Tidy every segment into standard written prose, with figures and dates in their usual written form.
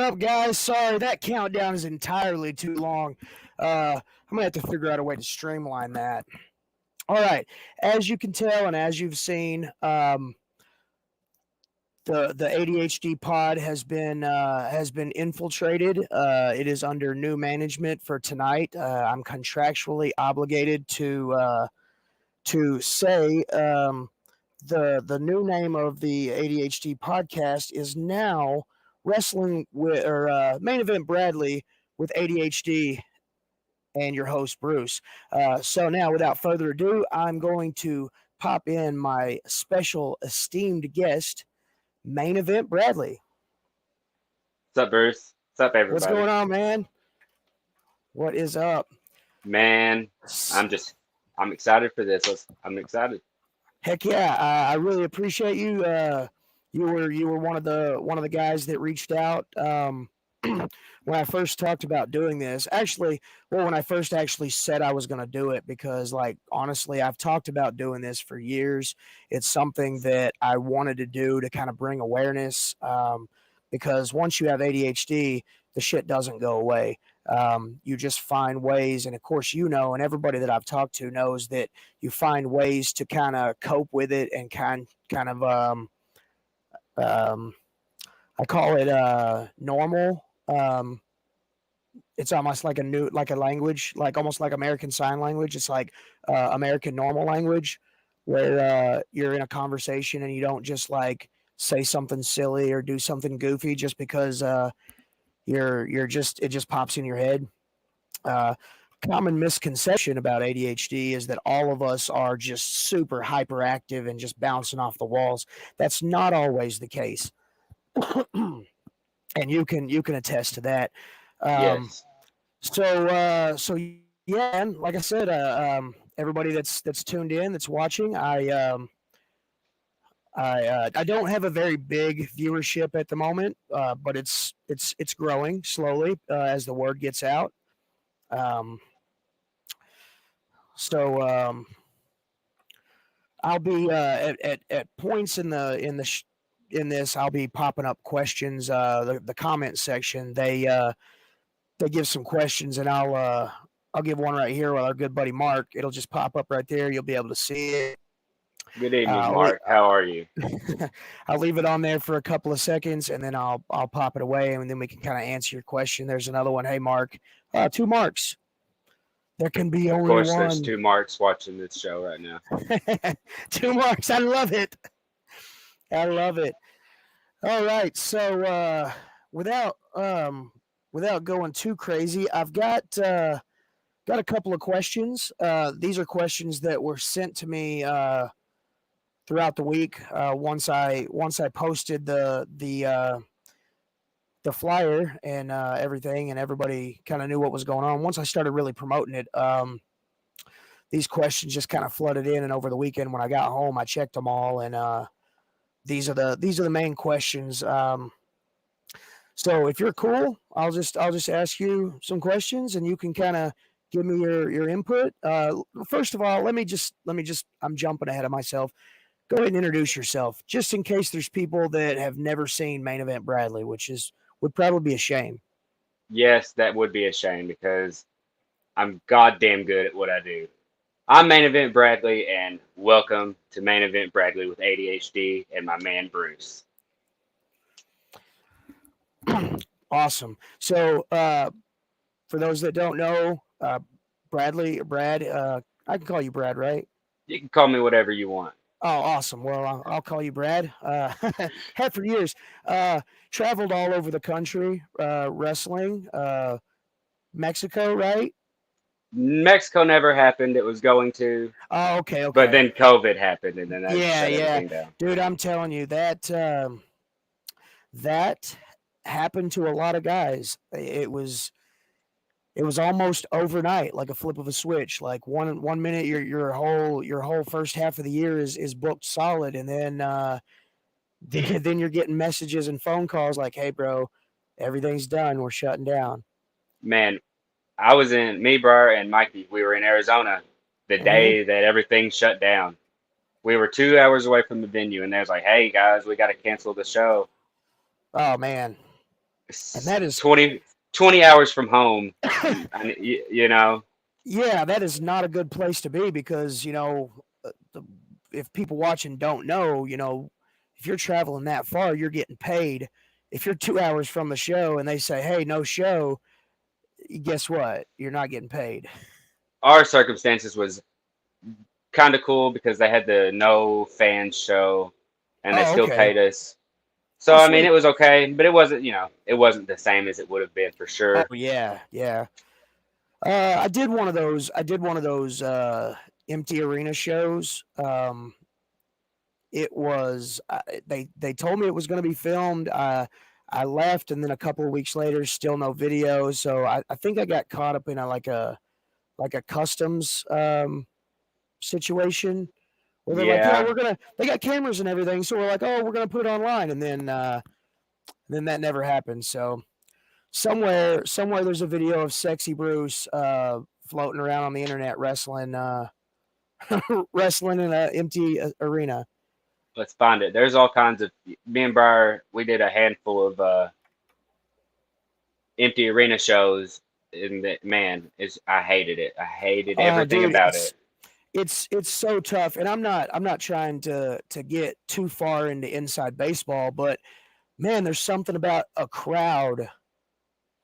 up, guys? Sorry, that countdown is entirely too long. I'm gonna have to figure out a way to streamline that. All right, as you can tell and as you've seen, the ADHD pod has been infiltrated. It is under new management for tonight. I'm contractually obligated to say the new name of the ADHD podcast is now Wrestling with or Main Event Bradley with ADHD and your host Bruce. So now, without further ado, I'm going to pop in my special esteemed guest, Main Event Bradley. What's up, Bruce? What's up, What's everybody? going on, man? What is up? Man, I'm excited for this. I'm excited. Heck yeah, I really appreciate you. You were one of the guys that reached out when I first talked about doing this. Actually, well, when I first actually said I was going to do it, because like honestly, I've talked about doing this for years. It's something that I wanted to do to kind of bring awareness. Because once you have ADHD, the shit doesn't go away. You just find ways, and of course, and everybody that I've talked to knows that you find ways to kind of cope with it and kind of I call it normal. It's almost like like a language, like almost like American Sign Language. It's like American Normal Language, where you're in a conversation and you don't just like say something silly or do something goofy just because you're just it just pops in your head. Uh, Common misconception about ADHD is that all of us are just super hyperactive and just bouncing off the walls. That's not always the case, and you can attest to that. Um, Yes. so yeah, man, like I said, everybody that's tuned in, that's watching, I don't have a very big viewership at the moment, but it's growing slowly as the word gets out. Um, so I'll be at points in this. I'll be popping up questions. The comment section. They give some questions, and I'll give one right here with our good buddy Mark. It'll just pop up right there. You'll be able to see it. Good evening, I'll, Mark. How are you? I'll leave it on there for a couple of seconds, and then I'll pop it away, and then we can kind of answer your question. There's another one. Hey, Mark. Two Marks. There can be Of only course, there's one. two Marks watching this show right now. Two Marks. I love it. I love it. All right. So without going too crazy, I've got a couple of questions. These are questions that were sent to me throughout the week. Once I posted the flyer and everything, and everybody kind of knew what was going on. Once I started really promoting it, these questions just kind of flooded in. And over the weekend, when I got home, I checked them all, and these are the main questions. So if you're cool, I'll just ask you some questions, and you can kind of give me your input. First of all, let me just I'm jumping ahead of myself. Go ahead and introduce yourself, just in case there's people that have never seen Main Event Bradley, which would probably be a shame. Yes, that would be a shame because I'm goddamn good at what I do. I'm Main Event Bradley, and welcome to Main Event Bradley with ADHD and my man Bruce. Awesome. So for those that don't know, Brad, I can call you Brad, right? You can call me whatever you want. Oh, awesome. Well, I'll call you Brad. Had for years. Traveled all over the country, wrestling. Mexico, right? Mexico never happened. It was going to, Oh, okay, but okay. then COVID happened, and then that Yeah, shut yeah, everything down. dude. I'm telling you that happened to a lot of guys. It was almost overnight, like a flip of a switch. Like one minute your whole first half of the year is booked solid, and then then you're getting messages and phone calls like, "Hey, bro, everything's done. We're shutting down." Man, I was me, Briar, and Mikey. We were in Arizona the Hmm. day that everything shut down. We were 2 hours away from the venue, and they was like, "Hey guys, we got to cancel the show." Oh man, and that is 20 hours from home. And you know, yeah, that is not a good place to be because if people watching don't know, if you're traveling that far, you're getting paid. If you're 2 hours from the show and they say, "Hey, no show," guess what? You're not getting paid. our circumstances was kind of cool because they had the no fans show, and they Oh, still okay. paid us. So Oh, I mean, sweet. it was okay, but it wasn't, it wasn't the same as it would have been for Oh, sure. yeah, yeah. I did one of those. I did one of those empty arena shows. It was they told me it was going to be filmed. I left, and then a couple of weeks later, still no video. So I think I got caught up in a customs situation where they're like, "Yeah, Yeah, they got cameras and everything." So we're like, "Oh, we're gonna put it online," and then that never happened. So somewhere there's a video of sexy Bruce floating around on the internet wrestling wrestling in an empty arena. let's find it. There's all kinds of me and Briar. We did a handful of empty arena shows, and that man is I hated it. I hated Oh, everything dude, about it. it's so tough, and I'm not trying to get too far into inside baseball, but man, there's something about a crowd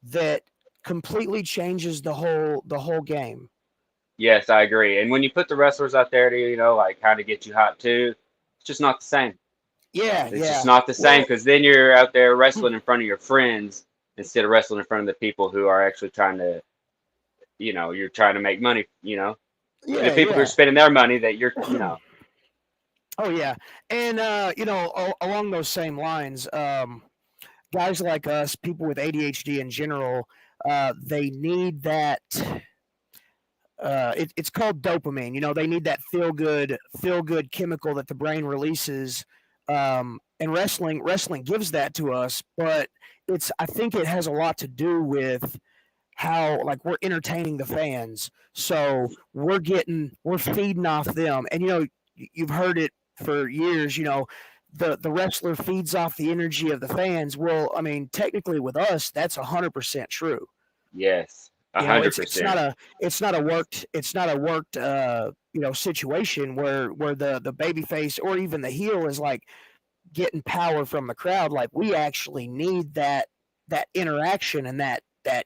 that completely changes the whole game. Yes, I agree. And when you put the wrestlers out there to, like kind of get you hot too, it's just not the same. Yeah, It's just yeah. not the same Well, because then you're out there wrestling in front of your friends instead of wrestling in front of the people who are actually trying to, you're trying to make money, and the yeah, people who are yeah. spending their money that you're. Oh yeah, and along those same lines, guys like us, people with ADHD in general, they need that. It's called dopamine. They need that feel good chemical that the brain releases, and wrestling gives that to us. But I think it has a lot to do with how like we're entertaining the fans, so we're feeding off them, and you've heard it for years. The wrestler feeds off the energy of the fans. Well, I mean, technically with us, that's 100% true. Yes, a You know, hundred it's it's not percent. a it's not a worked situation where the baby face or even the heel is like getting power from the crowd. Like we actually need that interaction and that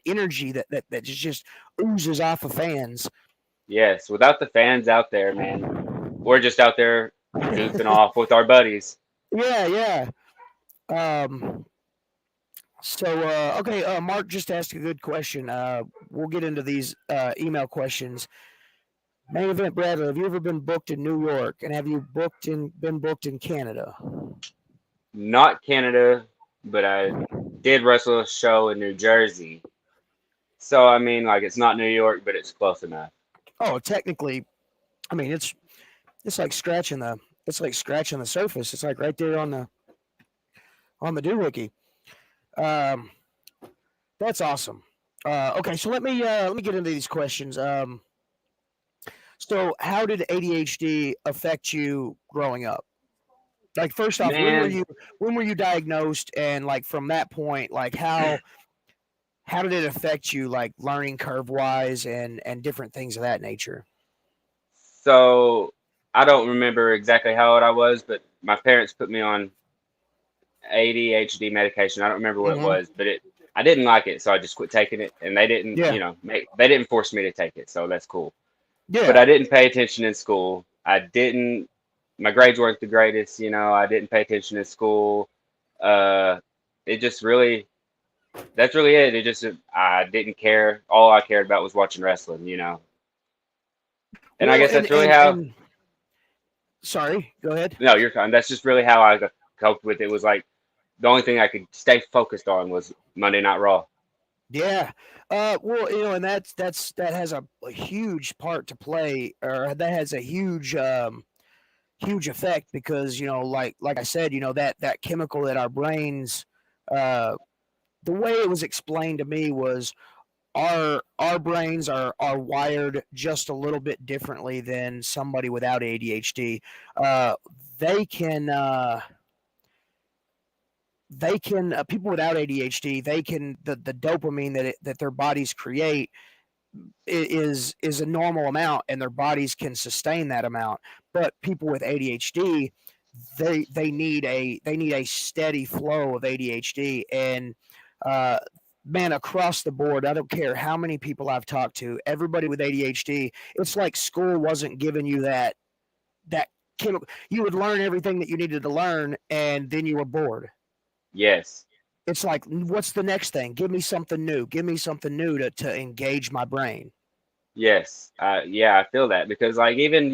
energy that just oozes off of fans. Yes, without the fans out there, man, we're just out there goofing off with our buddies. Yeah, yeah. Um, okay, Mark just asked a good question. We'll get into these email questions. Main event, Bradley. Have you ever been booked in New York, and have you been booked in Canada? Not Canada, but I did wrestle a show in New Jersey. So I mean, like it's not New York, but it's close enough. Oh, technically, I mean it's like scratching the surface. It's like right there on the doohickey. Um, that's awesome. Okay, so let me get into these questions. So how did ADHD affect you growing up? Like first off, Man, when were you diagnosed, and like from that point, like how did it affect you, like learning curve wise and different things of that nature? so I don't remember exactly how old I was, but my parents put me on ADHD medication. I don't remember what it Mm-hmm. was, but I didn't like it, so I just quit taking it. And they didn't, Yeah, they didn't force me to take it, so that's cool. But yeah. I didn't pay attention in school. I didn't. My grades weren't the greatest. I didn't pay attention in school. Uh, it just really. That's really it. It just I didn't care. All I cared about was watching wrestling. And I Well, guess and that's really and how. and sorry, go ahead. No, you're fine. That's just really how I coped with it. Was like the only thing I could stay focused on was Monday Night Raw. Yeah. Well, and that has a huge part to play, or that has a huge effect because like I said, that chemical that our brains, uh, the way it was explained to me was our brains are wired just a little bit differently than somebody without ADHD. They can they can people without ADHD, they can the dopamine that their bodies create is a normal amount, and their bodies can sustain that amount. But people with ADHD, they need a steady flow of ADHD, and uh, man, across the board, I don't care how many people I've talked to, everybody with ADHD, it's like school wasn't giving you that you would learn everything that you needed to learn, and then you were bored. Yes. It's like, what's the next thing? Give me something new. Give me something new to engage my brain. Yes. Yeah, I feel that because like even,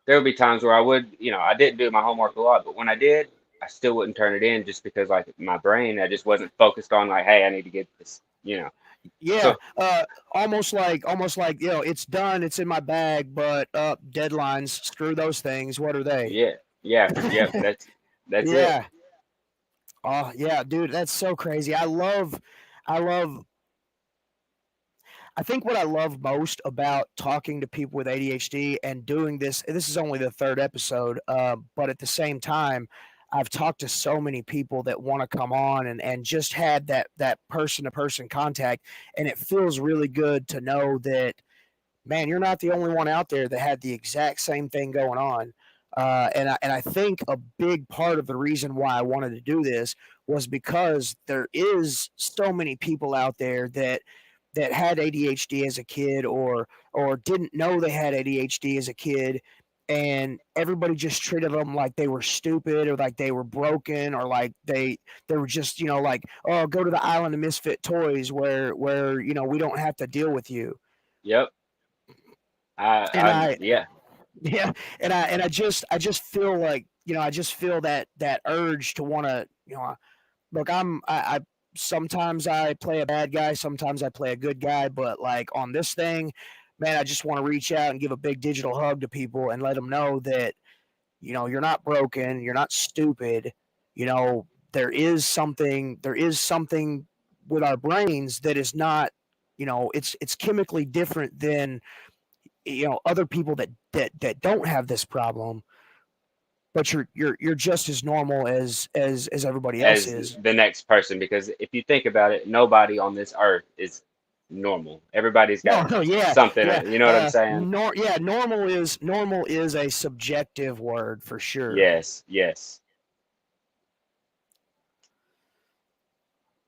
there would be times where I would, I didn't do my homework a lot, but when I did, I still wouldn't turn it in just because like my brain, I just wasn't focused. On like, hey, I need to get this. Yeah, So almost like it's done. It's in my bag, but deadlines. Screw those things. What are they? yeah, yeah, yep, that's it. Yeah. Oh yeah, dude, that's so crazy. I love I think what I love most about talking to people with ADHD and doing this is only the third episode, but at the same time, I've talked to so many people that want to come on and just had that person to person contact, and it feels really good to know that, man, you're not the only one out there that had the exact same thing going on. And I think a big part of the reason why I wanted to do this was because there is so many people out there that had ADHD as a kid, or didn't know they had ADHD as a kid, and everybody just treated them like they were stupid, or like they were broken, or like they were just, like, oh, go to the island of misfit toys where we don't have to deal with you. Yep. And Yeah. yeah, and I just feel like, I just feel that urge to want to, look, I sometimes I play a bad guy, sometimes I play a good guy, but like on this thing, man, I just want to reach out and give a big digital hug to people and let them know that, you're not broken, you're not stupid. You know, there is something with our brains that is not, it's chemically different than, other people that don't have this problem, but you're just as normal as everybody else As is. the next person, because if you think about it, nobody on this earth is normal. Everybody's No, got no, yeah, something. yeah. You know what I'm saying? Yeah, normal is a subjective word for sure. Yes, yes.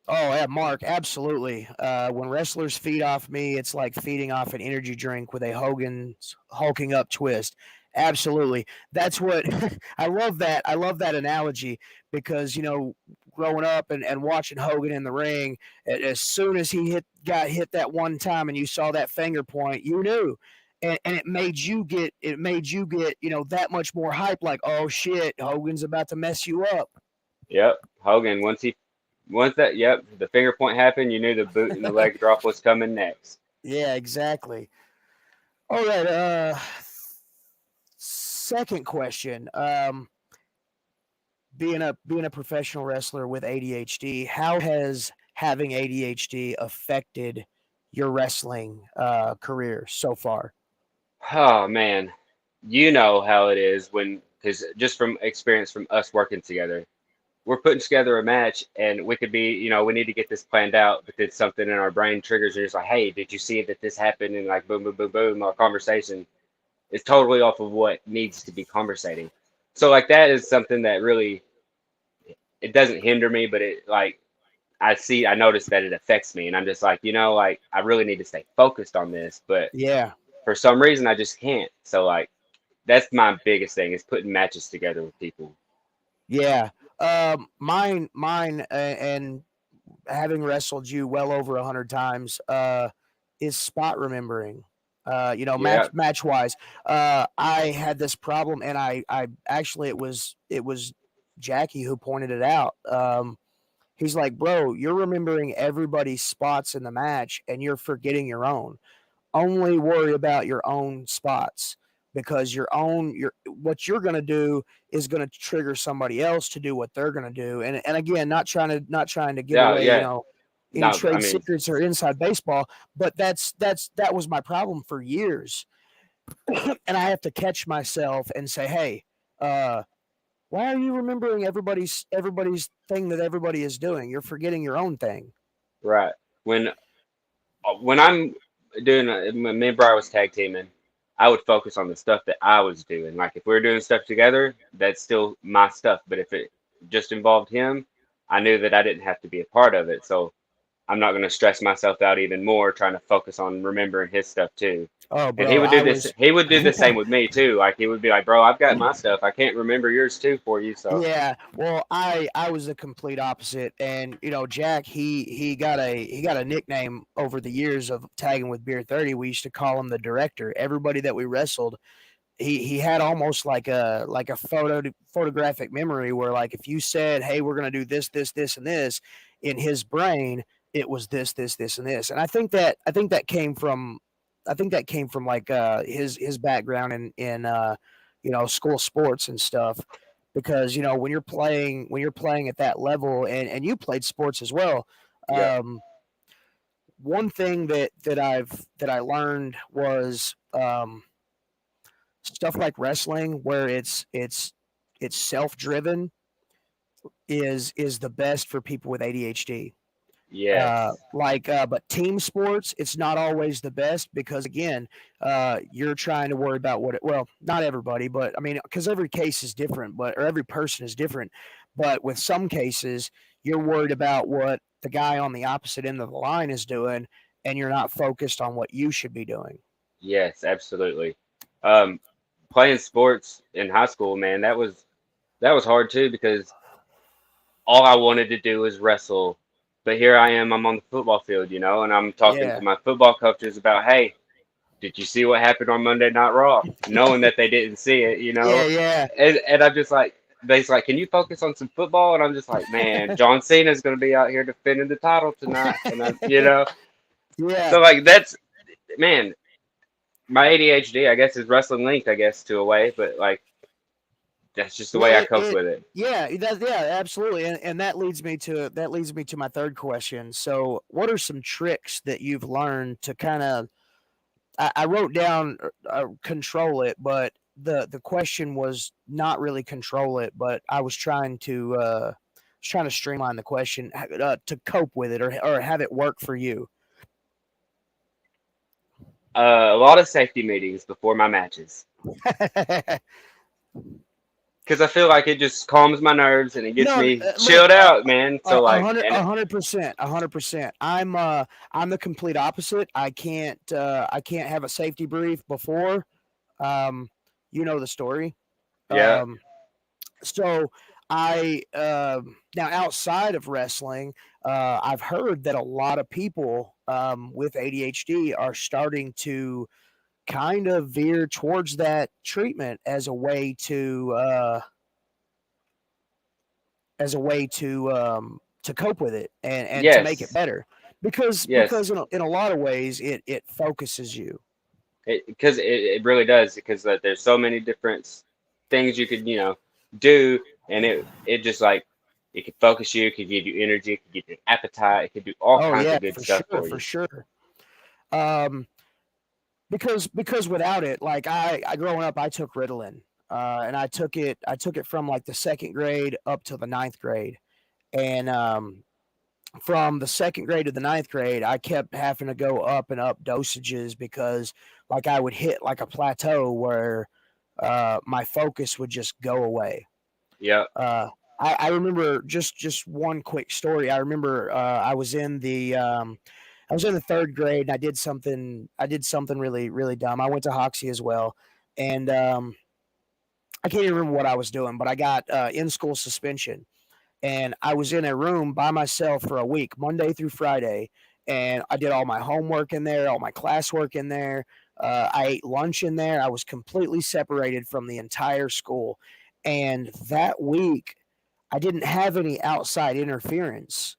Oh yeah, Mark, absolutely. When wrestlers feed off me, it's like feeding off an energy drink with a Hogan's hulking up twist. Absolutely, that's what I love. I love that analogy because, growing up and watching Hogan in the ring, as soon as he got hit that one time, and you saw that finger point, you knew. And it made you get that much more hype, like, oh shit, Hogan's about to mess you up. Yep. Hogan, once that, yep, the finger point happened, you knew the boot and the leg drop was coming next. Yeah, exactly. All right. Second question. Being a professional wrestler with ADHD, how has having ADHD affected your wrestling career so far? Oh man, you know how it is when, because just from experience from us working together, we're putting together a match and we could be, we need to get this planned out, but then something in our brain triggers and it's like, hey, did you see that this happened? And like, boom, boom, boom, boom, our conversation is totally off of what needs to be conversating. So like that is something that really, it doesn't hinder me, but it like, I notice that it affects me and I'm just like, like I really need to stay focused on this, but Yeah, for some reason I just can't. So like, that's my biggest thing is putting matches together with people. yeah. Mine, and having wrestled you well over 100 times, is spot remembering. Yeah. Match wise, I had this problem, and I actually, it was Jackie who pointed it out. He's like, bro, you're remembering everybody's spots in the match, and you're forgetting your own. Only worry about your own spots, because your what you're going to do is going to trigger somebody else to do what they're going to do. And again, not trying to give Yeah. away, Yeah. any No, I trade mean, secrets or inside baseball, but that was my problem for years. And I have to catch myself and say, hey, uh why are you remembering everybody's thing that everybody is doing? You're forgetting your own thing. Right. When when I'm doing when me and Brian was tag teaming, I would focus on the stuff that I was doing. Like if we were doing stuff together, that's still my stuff. But if it just involved him, I knew that I didn't have to be a part of it. So I'm not going to stress myself out even more trying to focus on remembering his stuff too. Oh, And he bro, would do I this. was. He would do the same with me too. Like he would be like, "Bro, I've got my stuff. I can't remember yours too for you." So Yeah, well, I was the complete opposite, and Jack, he got a nickname over the years of tagging with Beer 30. We used to call him the director. Everybody that we wrestled, he had almost like a photographic memory where, like, if you said, "Hey, we're gonna do this, and this," in his brain, it was this, and this. And I think that came from like his background in school sports and stuff, because when you're playing at that level, and you played sports as well. yeah, One thing that I learned was, stuff like wrestling, where it's self driven, is the best for people with ADHD. yes, But team sports, it's not always the best, because again, you're trying to worry about well, not everybody, but I mean, because every case is different, or every person is different. But with some cases, you're worried about what the guy on the opposite end of the line is doing, and you're not focused on what you should be doing. yes, absolutely. Um, Playing sports in high school, man, that was hard too because all I wanted to do was wrestle. But here I am, I'm on the football field, and I'm talking to Yeah, my football coaches about, hey, did you see what happened on Monday Night Raw? Knowing that they didn't see it, yeah, yeah, And I'm just like, they's like, can you focus on some football? And I'm just like, man, John Cena's going to be out here defending the title tonight. And yeah. so like man, my ADHD, I guess, is wrestling linked, I guess, to a way, but like, that's just the Well, way I cope with it. yeah, absolutely, and that leads me to my third question. So, what are some tricks that you've learned to kind of? I wrote down, control it, but the question was not really control it, but I was trying to streamline the question, to cope with it, or have it work for you. A lot of safety meetings before my matches. Because I feel like it just calms my nerves and it gets No, me look, chilled out, man. A So a like, hundred, and a 100%, 100%. I'm the complete opposite. I can't have a safety brief before. Um, you know the story. yeah, Um, so now, outside of wrestling, I've heard that a lot of people, with ADHD, are starting to kind of veer towards that treatment as a way to cope with it, and to make it yes, better, because yes, in a lot of ways it focuses you. because it really does. Because there's so many different things you could do, and it just like it could focus you, it could give you energy, it could give you appetite, it could do all Oh kinds yeah, of good for stuff sure, for for you. sure. Um, because without it, like, I growing up, I took Ritalin, and I took it from like the second grade up to the ninth grade, and from the second grade to the ninth grade, I kept having to go up and up dosages, because like I would hit like a plateau where, my focus would just go away. Yep, Uh, I remember just one quick story. I remember, I was in the third grade, and I did something really really dumb. I went to Hoxie as well, and I can't even remember what I was doing, but I got, in school suspension, and I was in a room by myself for a week, Monday through Friday, and I did all my homework in there, all my classwork in there. I ate lunch in there. I was completely separated from the entire school, and that week I didn't have any outside interference,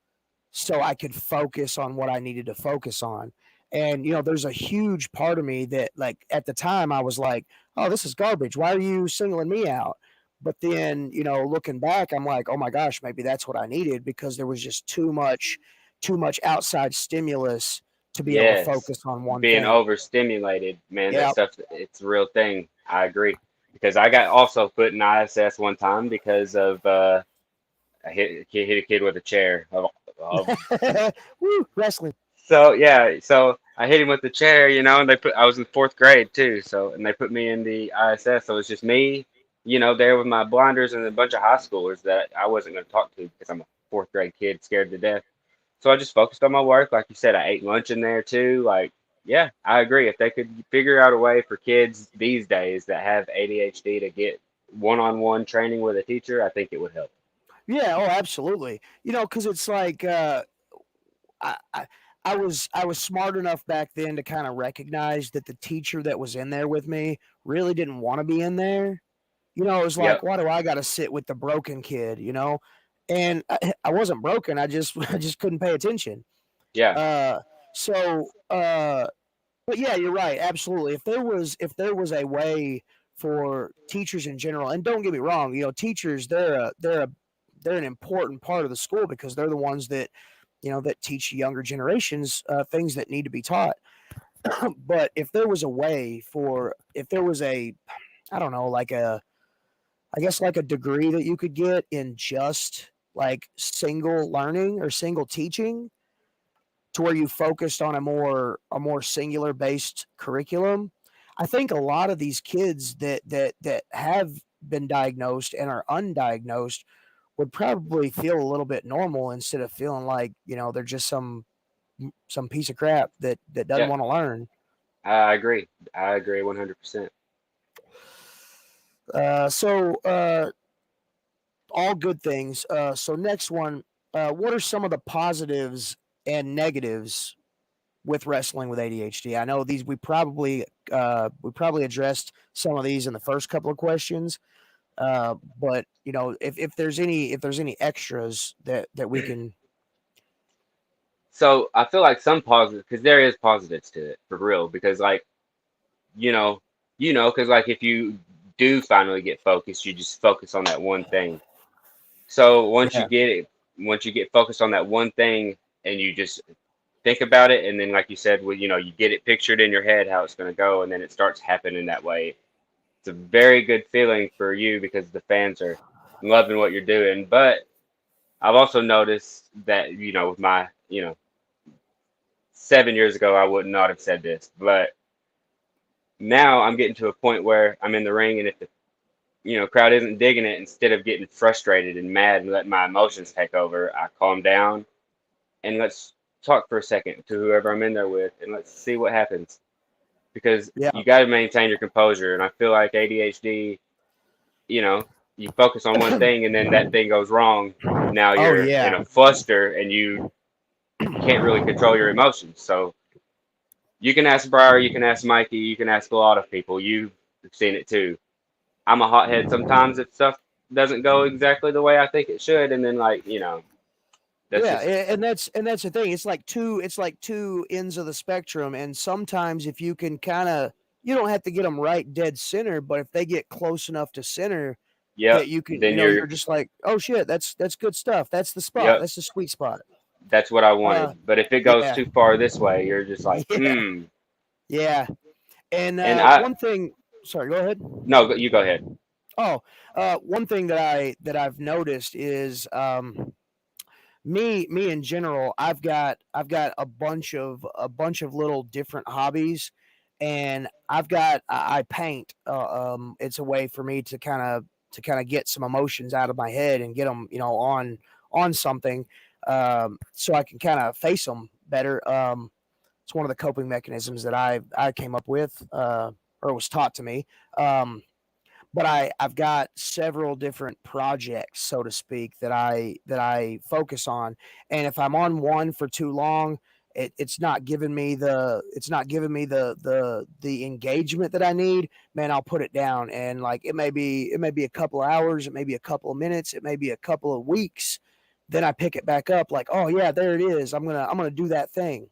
so I could focus on what I needed to focus on. And there's a huge part of me that, like, at the time I was like, "Oh, this is garbage. Why are you singling me out?" But then, looking back, I'm like, "Oh my gosh, maybe that's what I needed, because there was just too much outside stimulus to be able to yes, focus on one being thing." overstimulated, man, that Yeah. stuff, it's a real thing. I agree. because I got also put in ISS one time because of hit a kid with a chair. Woo, wrestling. So yeah, so I hit him with the chair, and I was in fourth grade too, so and they put me in the ISS, so it's just me, there with my blinders and a bunch of high schoolers that I wasn't going to talk to because I'm a fourth grade kid scared to death. So I just focused on my work. Like you said, I ate lunch in there too. Like, yeah, I agree. If they could figure out a way for kids these days that have ADHD to get one-on-one training with a teacher, I think it would help. Yeah, oh, absolutely. Because it's like I, I I was smart enough back then to kind of recognize that the teacher that was in there with me really didn't want to be in there. It was like, Yep. why do I got to sit with the broken kid? And I wasn't broken. I just I just couldn't pay attention. Yeah. Uh, so but yeah, you're right. Absolutely. If there was a way for teachers in general, and don't get me wrong, teachers they're an important part of the school because they're the ones that that teach younger generations things that need to be taught. But if there was a, I don't know, like I guess like a degree that you could get in just like single learning or single teaching, to where you focused on a more singular based curriculum. I think a lot of these kids that have been diagnosed and are undiagnosed would probably feel a little bit normal instead of feeling like they're just some piece of crap that doesn't Yeah. want to learn. I agree. I agree 100%. So all good things. So next one, what are some of the positives and negatives with wrestling with ADHD? I know these we probably addressed some of these in the first couple of questions, but if there's any extras that we can. So I feel like some positive, because there is positives to it for real. Because like you know, because like if you do finally get focused, you just focus on that one thing. So Yeah, once you get focused on that one thing, and you just think about it, and then like you said, well, you get it pictured in your head how it's going to go, and then it starts happening that way. It's a very good feeling for you because the fans are loving what you're doing. But I've also noticed that with my 7 years ago, I would not have said this, but now I'm getting to a point where I'm in the ring, and if the crowd isn't digging it, instead of getting frustrated and mad and letting my emotions take over, I calm down and let's talk for a second to whoever I'm in there with, and let's see what happens. Because yeah. you got to maintain your composure, and I feel like ADHD, you know, you focus on one thing, and then that thing goes wrong. Now Oh you're in yeah, a fluster, and you can't really control your emotions. So you can ask Briar, you can ask Mikey, you can ask a lot of people. You've seen it too. I'm a hothead sometimes if stuff doesn't go exactly the way I think it should, and then like that's yeah, just and that's the thing. It's like two ends of the spectrum, and sometimes if you can kind of, you don't have to get them right dead center, but if they get close enough to center yep. that you can, Then you're just like, oh shit, that's good stuff. That's the spot. yep. That's the sweet spot. That's what I Uh, wanted. But if it goes yeah, too far this way, you're just like, yeah, hmm. yeah. And And I one thing, sorry, go ahead. no, you go ahead. Oh, one thing that I've noticed is me in general. I've got a bunch of little different hobbies, and I paint. It's a way for me to kind of get some emotions out of my head and get them on something, so I can kind of face them better. It's one of the coping mechanisms that I came up with, or was taught to me. But I've got several different projects, so to speak, that I focus on, and if I'm on one for too long, it's not giving me the engagement that I need. Man, I'll put it down, and like it may be a couple of hours, it may be a couple of minutes, it may be a couple of weeks. Then I pick it back up, like, oh yeah, there it is. I'm gonna do that thing.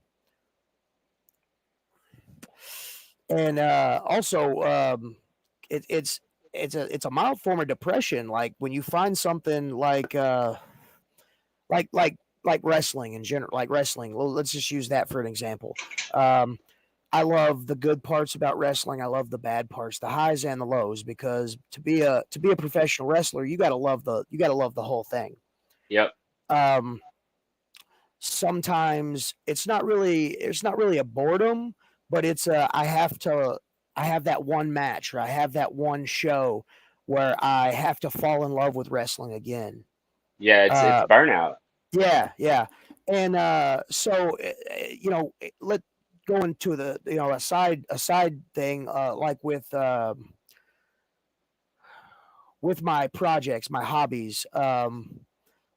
And also, it's a mild form of depression. Like when you find something like wrestling in general, like wrestling. Well, let's just use that for an example. Um, I love the good parts about wrestling. I love the bad parts, the highs and the lows, because to be a professional wrestler, you got to love the whole thing. Yep. Um, Sometimes it's not really a boredom, but it's a I have that one match, or I have that one show where I have to fall in love with wrestling again. Yeah, it's Uh, burnout. yeah, yeah, and so let go into the a side thing, like with my projects, my hobbies.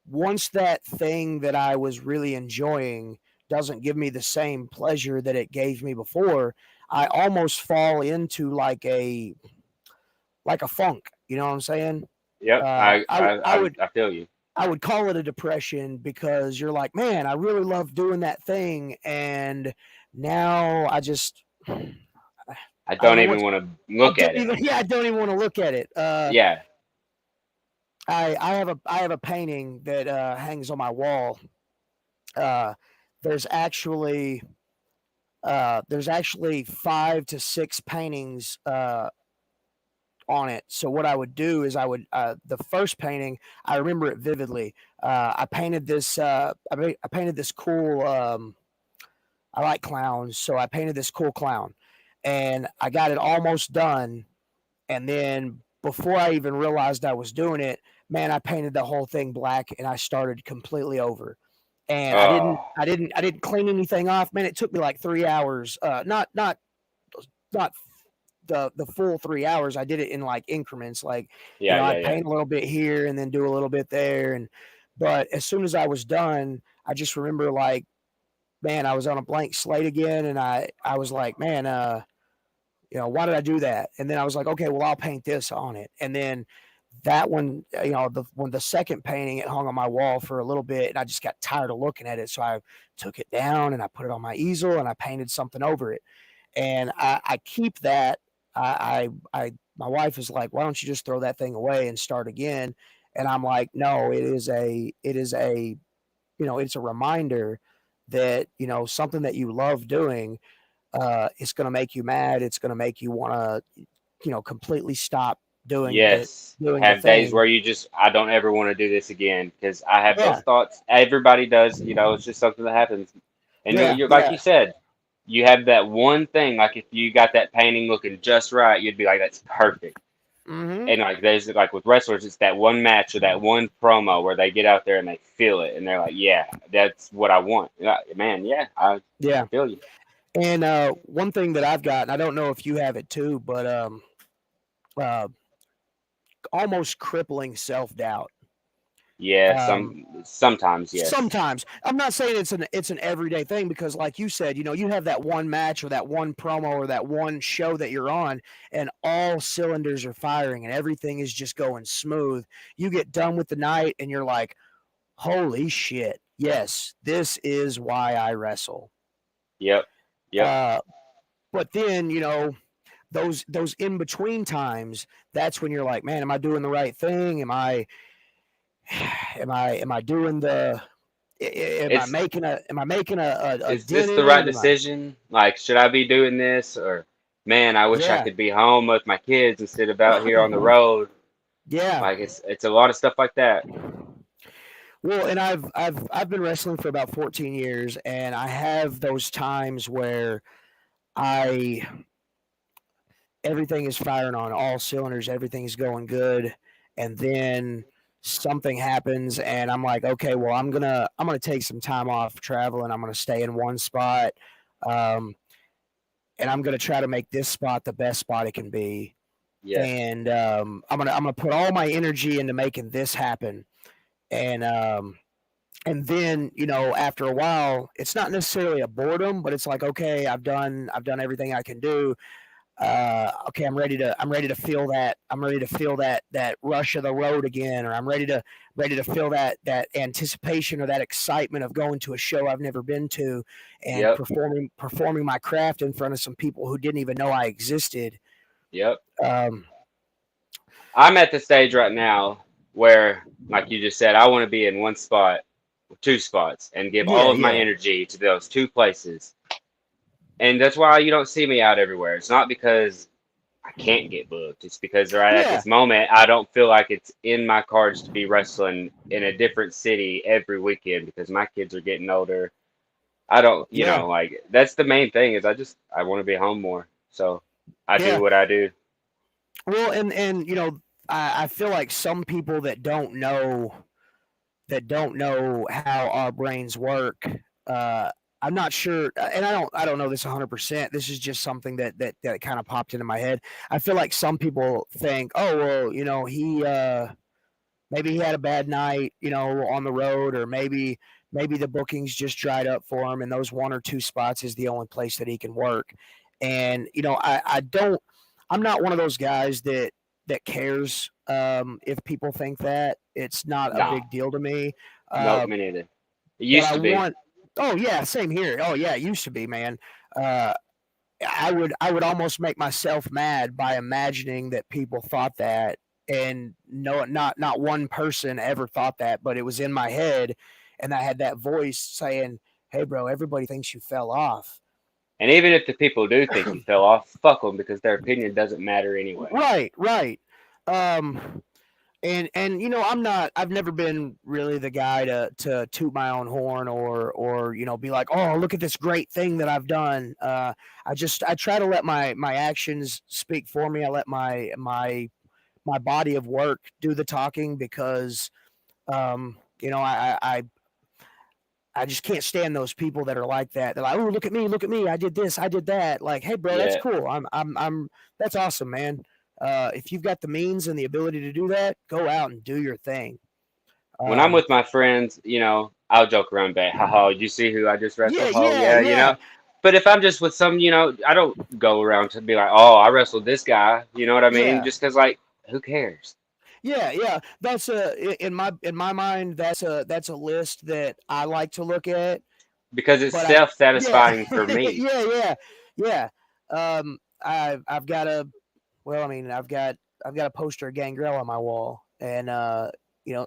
Once that thing that I was really enjoying doesn't give me the same pleasure that it gave me before, I almost fall into like a funk. You know what I'm saying? Yep. I I, I I I, would I feel you. I would call it a depression, because you're like, man, I really love doing that thing, and now I I don't don't know even what want to look at it. I don't even want to look at it. Yeah. I have a painting that hangs on my wall. Uh, there's actually there's actually 5 to 6 paintings on it. So what I would do is the first painting, I remember it vividly. I painted this cool. I like clowns, so I painted this cool clown, and I got it almost done. And then before I even realized I was doing it, man, I painted the whole thing black, and I started completely over. And I didn't Oh. I didn't I didn't clean anything off. Man, it took me like 3 hours. Not the full 3 hours. I did it in like increments. Like, Yeah. Yeah. I'd Yeah. paint a little bit here and then do a little bit there. And but as soon as I was done, I just remember, like, man, I was on a blank slate again, and I was like, man, why did I do that? And then I was like, okay, well, I'll paint this on it. And then that one, when the second painting, it hung on my wall for a little bit, and I just got tired of looking at it, so I took it down and I put it on my easel and I painted something over it. And I keep that. My wife is like, why don't you just throw that thing away and start again? And I'm like, no, it's a reminder that, something that you love doing, it's going to make you mad. It's going to make you want to, completely stop doing the Yes. doing the Have days thing. where you just, I don't ever want to do this again because I have those Yeah, thoughts. Everybody does, it's just something that happens. And yeah, you're like yeah. you said, you have that one thing. Like if you got that painting looking just right, you'd be like, that's perfect. Hmm. And like there's like with wrestlers, it's that one match or that one promo where they get out there and they feel it and they're like, yeah, that's what I want. Yeah, man, yeah, I Yeah. feel you. And one thing that I've got, and I don't know if you have it too, but uh, almost crippling self doubt. Yeah, Um, sometimes yes. Sometimes, I'm not saying it's an everyday thing, because, like you said, you have that one match or that one promo or that one show that you're on, and all cylinders are firing and everything is just going smooth. You get done with the night and you're like, holy shit, yes, this is why I wrestle. Yep, yep. Uh, but then, those in between times, that's when you're like, man, am I doing the right thing? Am I doing the It's am I making a is dent this the in right it? Am I decision? Like, should I be doing this? Or, man, I wish I Yeah. could be home with my kids instead of out here on the road. Yeah. Like, it's a lot of stuff like that. Well, and I've been wrestling for about 14 years, and I have those times where I everything is firing on all cylinders, everything's going good, and then something happens and I'm like, okay, well, I'm gonna take some time off traveling. I'm gonna stay in one spot. Um, and I'm gonna try to make this spot the best spot it can be. Yes. And I'm gonna put all my energy into making this happen. And and then, after a while, it's not necessarily a boredom, but it's like, okay, I've done everything I can do. Okay, I'm ready to feel that. I'm ready to feel that rush of the road again, or I'm ready to feel that anticipation or that excitement of going to a show I've never been to, and Yep. performing my craft in front of some people who didn't even know I existed. Yep. Um, I'm at the stage right now where, like you just said, I want to be in one spot, two spots, and give all yeah, of my yeah, energy to those two places. And that's why you don't see me out everywhere. It's not because I can't get booked. It's because right at Yeah, this moment, I don't feel like it's in my cards to be wrestling in a different city every weekend because my kids are getting older. I don't, yeah, like that's the main thing is I want to be home more. So I do yeah. what I do. Well, and I feel like some people that don't know how our brains work. Uh, I'm not sure, and I don't know this 100%. This is just something that kind of popped into my head. I feel like some people think, oh well, maybe he had a bad night, on the road, or maybe the bookings just dried up for him, and those one or two spots is the only place that he can work. And I don't, I'm not one of those guys that cares if people think that. It's not a Nah, big deal to me. nope, Uh, me neither. It but used I to be. want. Oh yeah, same here. Oh yeah, it used to be, man. Uh, I would almost make myself mad by imagining that people thought that, and no, not one person ever thought that, but it was in my head, and I had that voice saying, "Hey, bro, everybody thinks you fell off." And even if the people do think you fell off, fuck them because their opinion doesn't matter anyway. Right, right. Um, and I've never been really the guy to toot my own horn, or be like, oh, look at this great thing that I've done. I try to let my actions speak for me. I let my body of work do the talking, because I just can't stand those people that are like that. They're like, oh, look at me, I did this, I did that. Like, hey bro, that's Yeah. cool. I'm That's awesome, man. If you've got the means and the ability to do that, go out and do your thing. When I'm Um, with my friends, I'll joke around back. Haha, did you see who I just yeah, wrestled? Oh yeah, yeah. yeah, But if I'm just with some, I don't go around to be like, oh, I wrestled this guy. You know what I mean? yeah, Just because, like, who cares? yeah, yeah. That's in my mind. That's a list that I like to look at. Because it's But yeah, self-satisfying for me. yeah, yeah, yeah. I've got a well, I mean, I've got a poster of Gangrel on my wall, and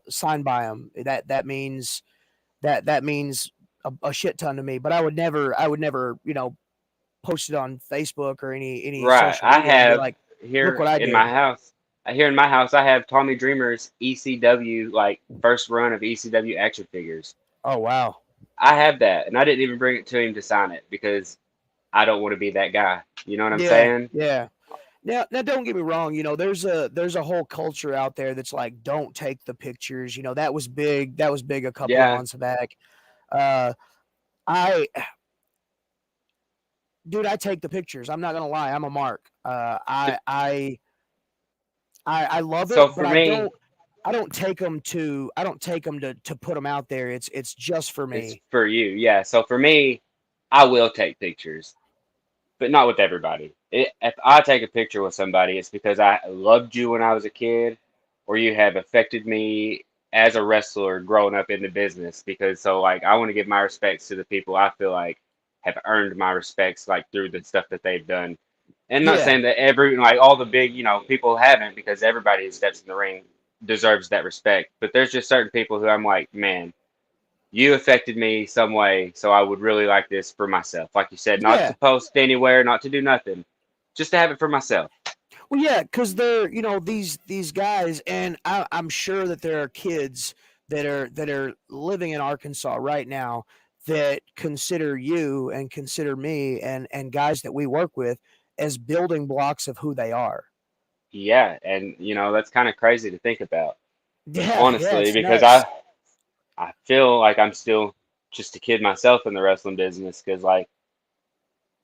signed by him. That means a shit ton to me. But I would never post it on Facebook or any Right. social I media and be have like, look here what I in my did. house. Here in my house, I have Tommy Dreamer's ECW, like first run of ECW action figures. Oh wow. I have that, and I didn't even bring it to him to sign it because I don't want to be that guy. You know what I'm Yeah, saying? yeah. Now, don't get me wrong. There's a whole culture out there that's like, don't take the pictures. That was big. That was big a couple of Yeah. months back. Uh, I Dude, I take the pictures. I'm not gonna lie. I'm a mark. I love So it, but for I don't. me, I don't take them to put them out there. It's just for it's me. for you. Yeah. So for me, I will take pictures, but not with everybody. If I take a picture with somebody, it's because I loved you when I was a kid, or you have affected me as a wrestler growing up in the business. Because so like I want to give my respects to the people I feel like have earned my respects like through the stuff that they've done. And not Yeah, saying that every like all the big people haven't because everybody who steps in the ring deserves that respect. But there's just certain people who I'm like, man, you affected me some way, so I would really like this for myself. Like you said, not to yeah. post anywhere, not to do nothing, just to have it for myself. Well, yeah, because they're these guys, and I'm sure that there are kids that are living in Arkansas right now that consider you and consider me and guys that we work with as building blocks of who they are. Yeah, and that's kind of crazy to think about, Yeah, yeah, honestly, it's because nuts. I feel like I'm still just a kid myself in the wrestling business because like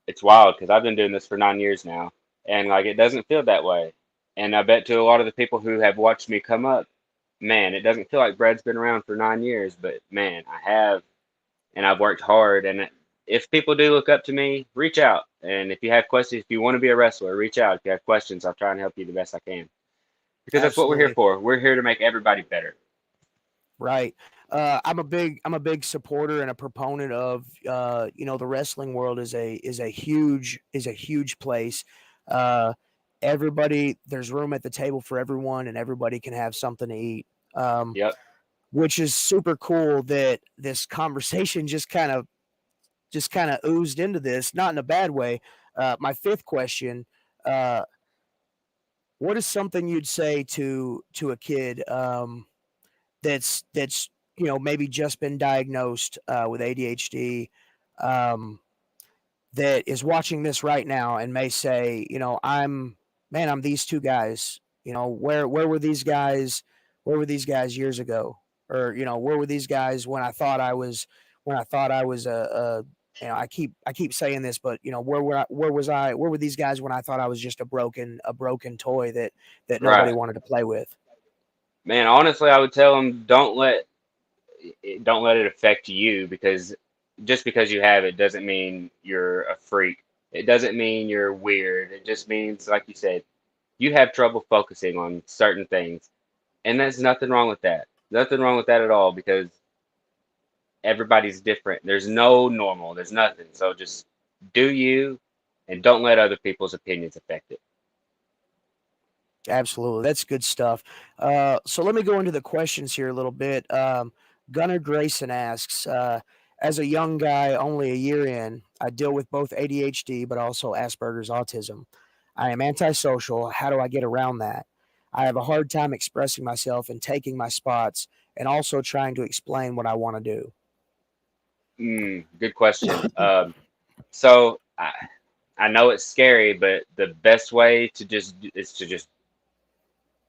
it's wild because I've been doing this for 9 years now, and like it doesn't feel that way. And I bet to a lot of the people who have watched me come up, man, it doesn't feel like Brad's been around for 9 years, but man, I have, and I've worked hard. And if people do look up to me, reach out. And if you have questions, if you want to be a wrestler, reach out. If you have questions, I'll try and help you the best I can because that's what we're here Absolutely. for. We're here to make everybody better. Right. I'm a big supporter and a proponent of the wrestling world is a huge place. Uh, Everybody, there's room at the table for everyone, and everybody can have something to eat. Yep. Which is super cool that this conversation just kind of just kind of oozed into this, not in a bad way. My fifth question: uh, what is something you'd say to a kid that's maybe just been diagnosed with ADHD, um, that is watching this right now and may say, I'm these two guys. Where were these guys? Where were these guys years ago? Or where were these guys when I thought I was I keep saying this, but where were these guys when I thought I was just a broken toy that nobody Right. wanted to play with? Man, honestly, I would tell them don't let it affect you, because just because you have it doesn't mean you're a freak. It doesn't mean you're weird. It just means, like you said, you have trouble focusing on certain things. And there's nothing wrong with that. Nothing wrong with that at all, because everybody's different. There's no normal. There's nothing. So just do you, and don't let other people's opinions affect it. Absolutely, that's good stuff. So let me go into the questions here a little bit. Gunnar Grayson asks, as a young guy, only a year in, I deal with both ADHD but also Asperger's autism. I am antisocial. How do I get around that? I have a hard time expressing myself and taking my spots, and also trying to explain what I want to do. Good question. So I know it's scary, but the best way is to just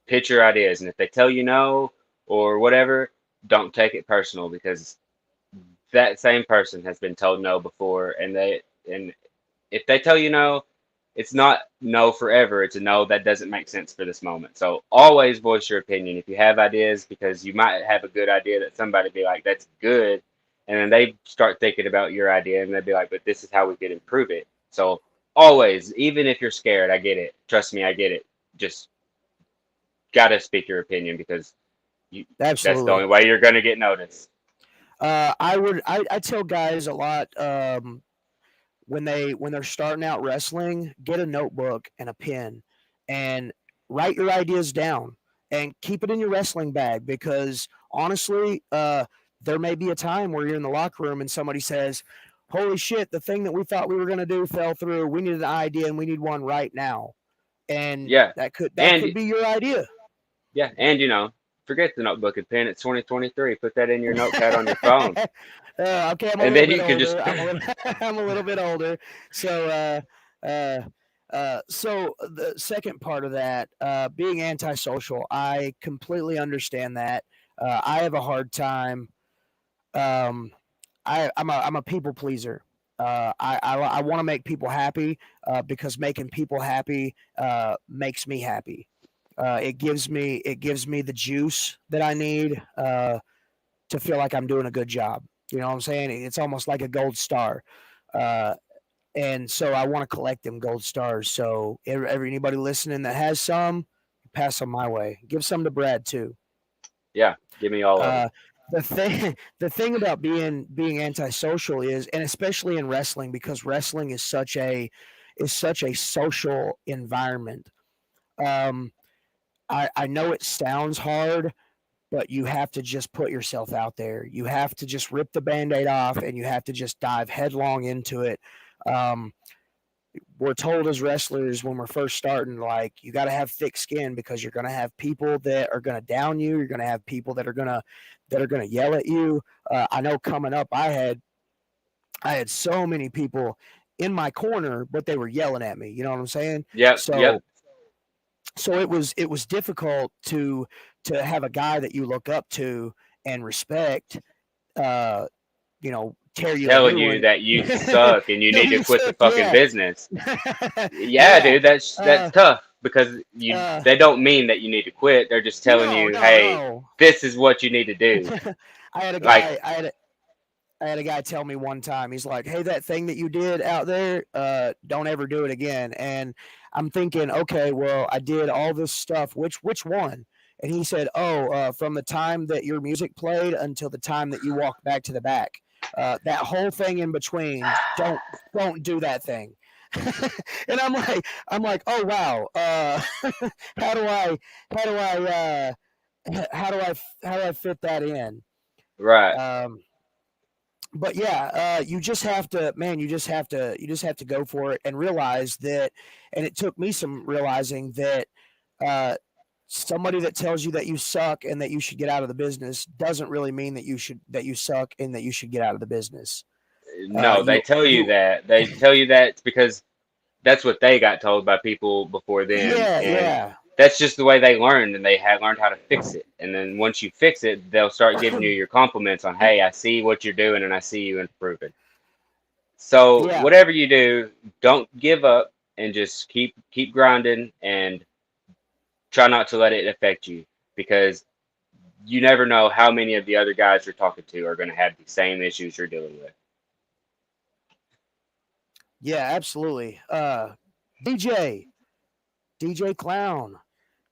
pitch your ideas, and if they tell you no or whatever, don't take it personal, because that same person has been told no before, and if they tell you no, it's not no forever. It's a no that doesn't make sense for this moment. So always voice your opinion if you have ideas, because you might have a good idea that somebody be like, "That's good," and then they start thinking about your idea, and they'd be like, "But this is how we could improve it." So always, even if you're scared, I get it. Trust me, I get it. Just gotta speak your opinion, because you that's the Absolutely. only way you're gonna get noticed. I tell guys a lot, when they're starting out wrestling, get a notebook and a pen and write your ideas down and keep it in your wrestling bag, because honestly, there may be a time where you're in the locker room and somebody says, "Holy shit, the thing that we thought we were going to do fell through. We need an idea and we need one right now." And Yeah, that could and be your idea. yeah, and forget the notebook and pen. It's 2023. Put that in your notepad on your phone, Okay, I'm a and little then bit you can older. just I'm a little bit older. So, so the second part of that, being antisocial, I completely understand that. I have a hard time. Um, I'm a people pleaser. I want to make people happy, because making people happy makes me happy. It gives me the juice that I need, to feel like I'm doing a good job. You know what I'm saying? It's almost like a gold star. Uh, and so I want to collect them gold stars. So anybody listening that has some, pass them my way. Give some to Brad too. yeah, give me all of them. Uh, the thing about being antisocial is, and especially in wrestling, because wrestling is such a social environment. Um, I know it sounds hard, but you have to just put yourself out there. You have to just rip the band-aid off, and you have to just dive headlong into it. Um, we're told as wrestlers when we're first starting, like, you got to have thick skin, because you're going to have people that are going to down you. You're going to have people that are going to yell at you. I know coming up, I had so many people in my corner, but they were yelling at me. You know what I'm saying? Yep, So yep. it was difficult to have a guy that you look up to and respect, tear you a Telling new you one. that you suck and you No, need to you quit the suck. fucking Yeah. business. Yeah, Yeah. dude, that's Uh, tough, because uh, they don't mean that you need to quit. They're just telling no, you, no, hey, no. this is what you need to do. I had a Like, guy. I had a guy tell me one time. He's like, "Hey, that thing that you did out there, don't ever do it again." And I'm thinking, okay, well, I did all this stuff. Which one? And he said, "Oh, from the time that your music played until the time that you walked back to the back, that whole thing in between. Don't do that thing." And I'm like, oh wow. How do I how do how do I fit that in? right. Um, but yeah, you just have to, man. You just have to go for it and realize that. And it took me some realizing that uh, somebody that tells you that you suck and that you should get out of the business doesn't really mean that you suck and that you should get out of the business. No, they tell you You that. They tell you that because that's what they got told by people before them, yeah, and yeah. that's just the way they learned, and they had learned how to fix it. And then once you fix it, they'll start giving you your compliments on, hey, I see what you're doing, and I see you improving. So Yeah. whatever you do, don't give up, and just keep grinding, and try not to let it affect you, because you never know how many of the other guys you're talking to are going to have the same issues you're dealing with. Yeah, absolutely. DJ, DJ Clown.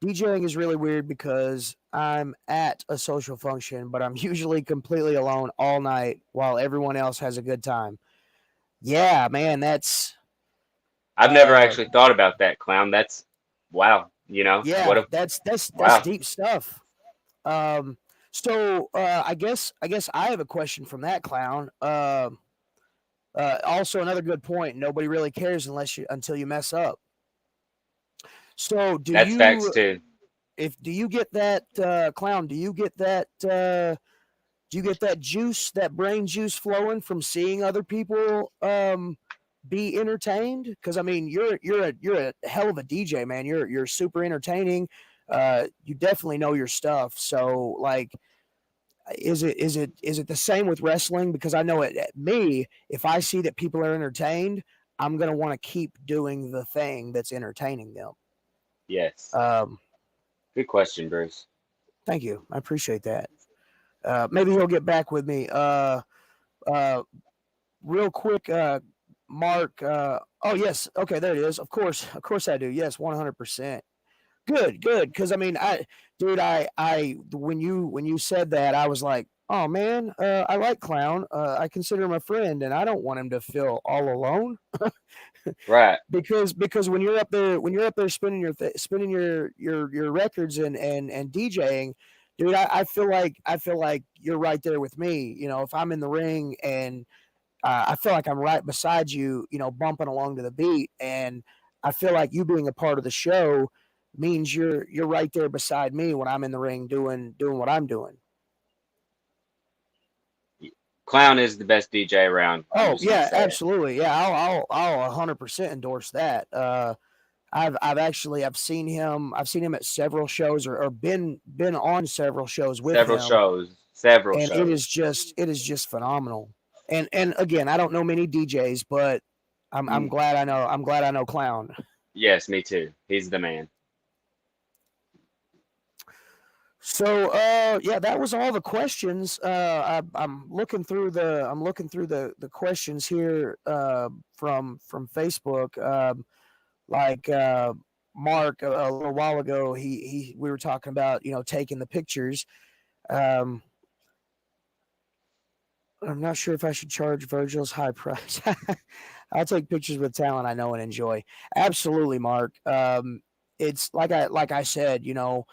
DJing is really weird because I'm at a social function, but I'm usually completely alone all night while everyone else has a good time. Yeah, man, that's I've never uh actually thought about that, Clown. That's wow. What yeah, a that's wow. deep stuff. Um so I guess I have a question from that clown. Also another good point. Nobody really cares until you mess up. So That's facts too. do you get that clown? Do you get that juice, that brain juice flowing from seeing other people be entertained? Because I mean, you're a hell of a DJ, man. You're super entertaining. You definitely know your stuff. So like, is it the same with wrestling? Because I know me, if I see that people are entertained, I'm gonna want to keep doing the thing that's entertaining them. Yes. Um, Good question, Bruce. Thank you. I appreciate that. Maybe he'll get back with me. Uh, Real quick, Mark. Oh yes, okay, there it is. Of course, I do. Yes, 100%. Good, good. Because I mean, dude, when you said that, I was like, oh man, I like Clown. I consider him a friend, and I don't want him to feel all alone. Right. Because when you're up there spinning spinning your records and DJing, dude, I feel like you're right there with me. You know, if I'm in the ring and I feel like I'm right beside you, you know, bumping along to the beat, and I feel like you being a part of the show means you're right there beside me when I'm in the ring doing what I'm doing. Clown is the best DJ around. I'm Oh just gonna yeah, say it. absolutely. Yeah, I'll 100% endorse that. I've seen him at several shows or been on several shows with Several him, shows. Several and shows. it is just phenomenal. And again, I don't know many DJs, but Mm, I'm glad I know Clown. yes, me too. He's the man. So yeah, that was all the questions. I'm looking through the questions here from Facebook. Like Mark a little while ago, he we were talking about, you know, taking the pictures. Um, I'm not sure if I should charge Virgil's high price. I'll take pictures with talent I know and enjoy. Absolutely, Mark. It's like I said, you know,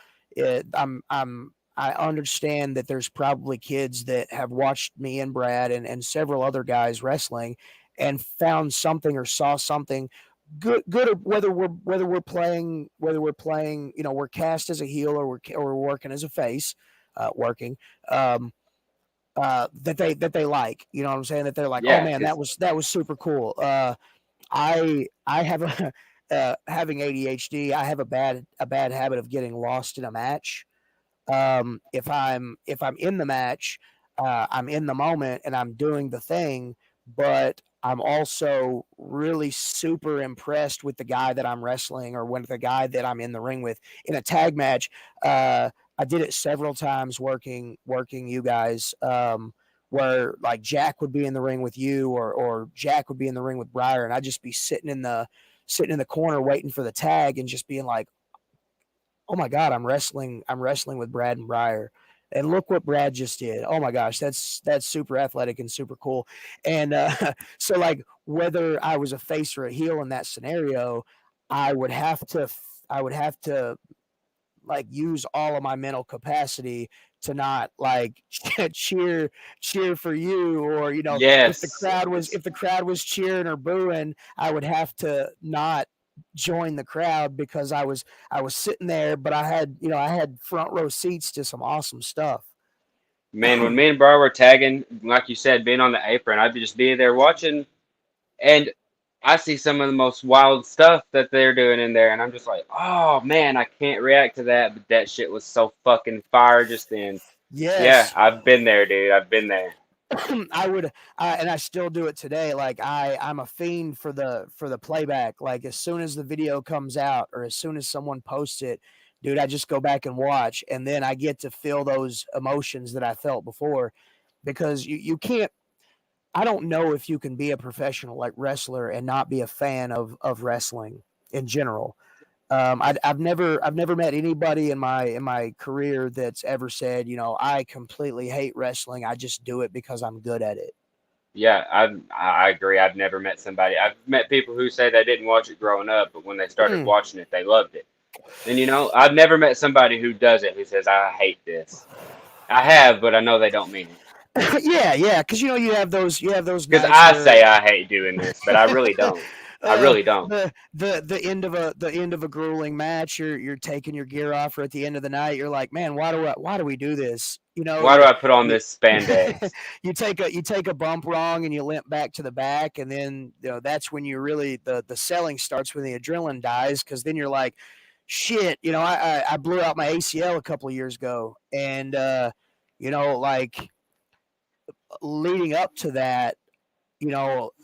I understand that there's probably kids that have watched me and Brad and several other guys wrestling and found something or saw something good, whether we're playing, you know, we're cast as a heel or we're working as a face, working. Um, that they like. You know what I'm saying? That they're like, oh Yeah, man, because that was super cool. I have a having ADHD. I have a bad habit of getting lost in a match. If I'm in the match, I'm in the moment and I'm doing the thing, but I'm also really super impressed with the guy that I'm wrestling or with the guy that I'm in the ring with in a tag match. I did it several times working you guys. Where like Jack would be in the ring with you, or Jack would be in the ring with Briar, and I'd just be sitting in the corner waiting for the tag and just being like, oh my god, I'm wrestling with Brad and Briar. And look what Brad just did. Oh my gosh, that's super athletic and super cool. And so like whether I was a face or a heel in that scenario, I would have to I would have to like use all of my mental capacity to not like cheer for you, or Yes. if the crowd was cheering or booing, I would have to not join the crowd because I was sitting there, but I had front row seats to some awesome stuff. Man, when me and Bro were tagging, like you said, being on the apron, I'd just be there watching, and I see some of the most wild stuff that they're doing in there, and I'm just like, oh man, I can't react to that, but that shit was so fucking fire just then. Yeah, Yes. I've been there, dude. I've been there. I would, and I still do it today. Like I'm a fiend for the playback. Like as soon as the video comes out, or as soon as someone posts it, dude, I just go back and watch, and then I get to feel those emotions that I felt before, because you can't. I don't know if you can be a professional like wrestler and not be a fan of wrestling in general. I've never met anybody in my career that's ever said, I completely hate wrestling. I just do it because I'm good at it. Yeah, I agree. I've never met somebody. I've met people who say they didn't watch it growing up, but when they started Mm. watching it, they loved it. And I've never met somebody who does it who says I hate this. I have, but I know they don't mean it. Yeah, yeah, because you have those Because nights I where say I hate doing this, but I really don't. I really don't. the end of a grueling match, you're taking your gear off, or at the end of the night, you're like, man, why do we do this? Why do I put on You this spandex? you take a bump wrong and you limp back to the back, and then that's when you really the selling starts, when the adrenaline dies, because then you're like, shit, I blew out my ACL a couple of years ago, and like leading up to that,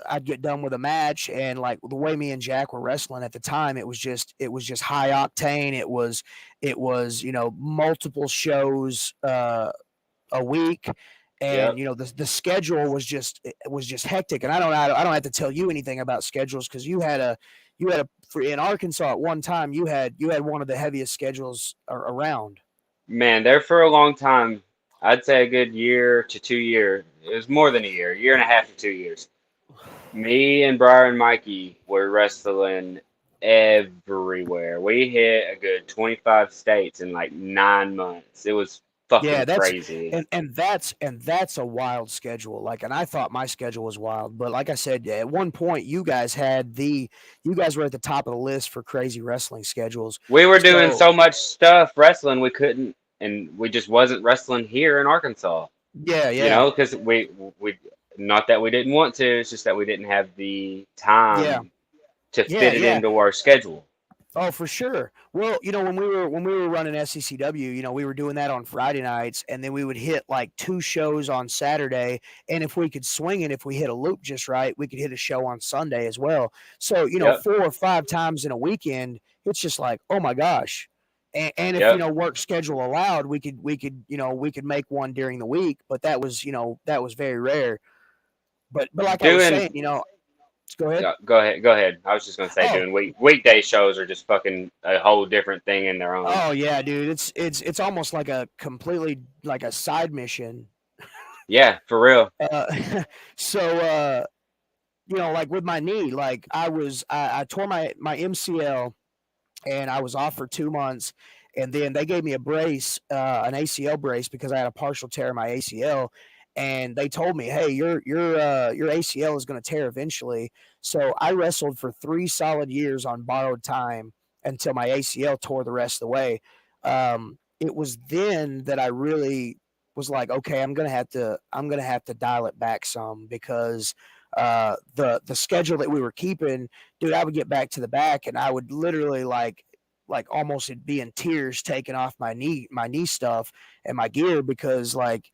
I'd get done with a match, and like the way me and Jack were wrestling at the time, it was just high octane. It was multiple shows a week, and Yep. the schedule was just hectic. And I don't have to tell you anything about schedules, because you had a for in Arkansas at one time, you had one of the heaviest schedules around. Man, there for a long time, I'd say a good year to 2 years. It was more than a year and a half to 2 years. Me and Briar and Mikey were wrestling everywhere. We hit a good 25 states in like 9 months. It was Yeah, fucking that's crazy. and that's a wild schedule. Like, and I thought my schedule was wild, but like I said, at one point you guys were at the top of the list for crazy wrestling schedules. We were doing So so much stuff wrestling we couldn't, and we just wasn't wrestling here in Arkansas. yeah, yeah, Because we not that we didn't want to, it's just that we didn't have the yeah, time to yeah, fit it yeah. into our schedule. Oh, for sure. Well, when we were running SECW, we were doing that on Friday nights, and then we would hit like two shows on Saturday, and if we could swing it, if we hit a loop just right, we could hit a show on Sunday as well. So, Yep, 4 or 5 times in a weekend, it's just like, oh my gosh. And if yep. work schedule allowed, we could make one during the week, but that was very rare. But like I was saying, Doing go ahead. Yeah, go ahead, go ahead. I was just gonna say Oh, doing weekday shows are just fucking a whole different thing in their own. oh yeah, dude. It's almost like a completely like a side mission. Yeah, for real. Uh, so like with my knee, like I tore my MCL, and I was off for 2 months, and then they gave me a brace, an ACL brace, because I had a partial tear in my ACL, and they told me, hey, your ACL is going to tear eventually. So I wrestled for 3 solid years on borrowed time until my ACL tore the rest of the way. It was then that I really was like, okay, I'm gonna have to dial it back some, because the schedule that we were keeping, dude, I would get back to the back, and I would literally like almost be in tears taking off my knee stuff and my gear, because like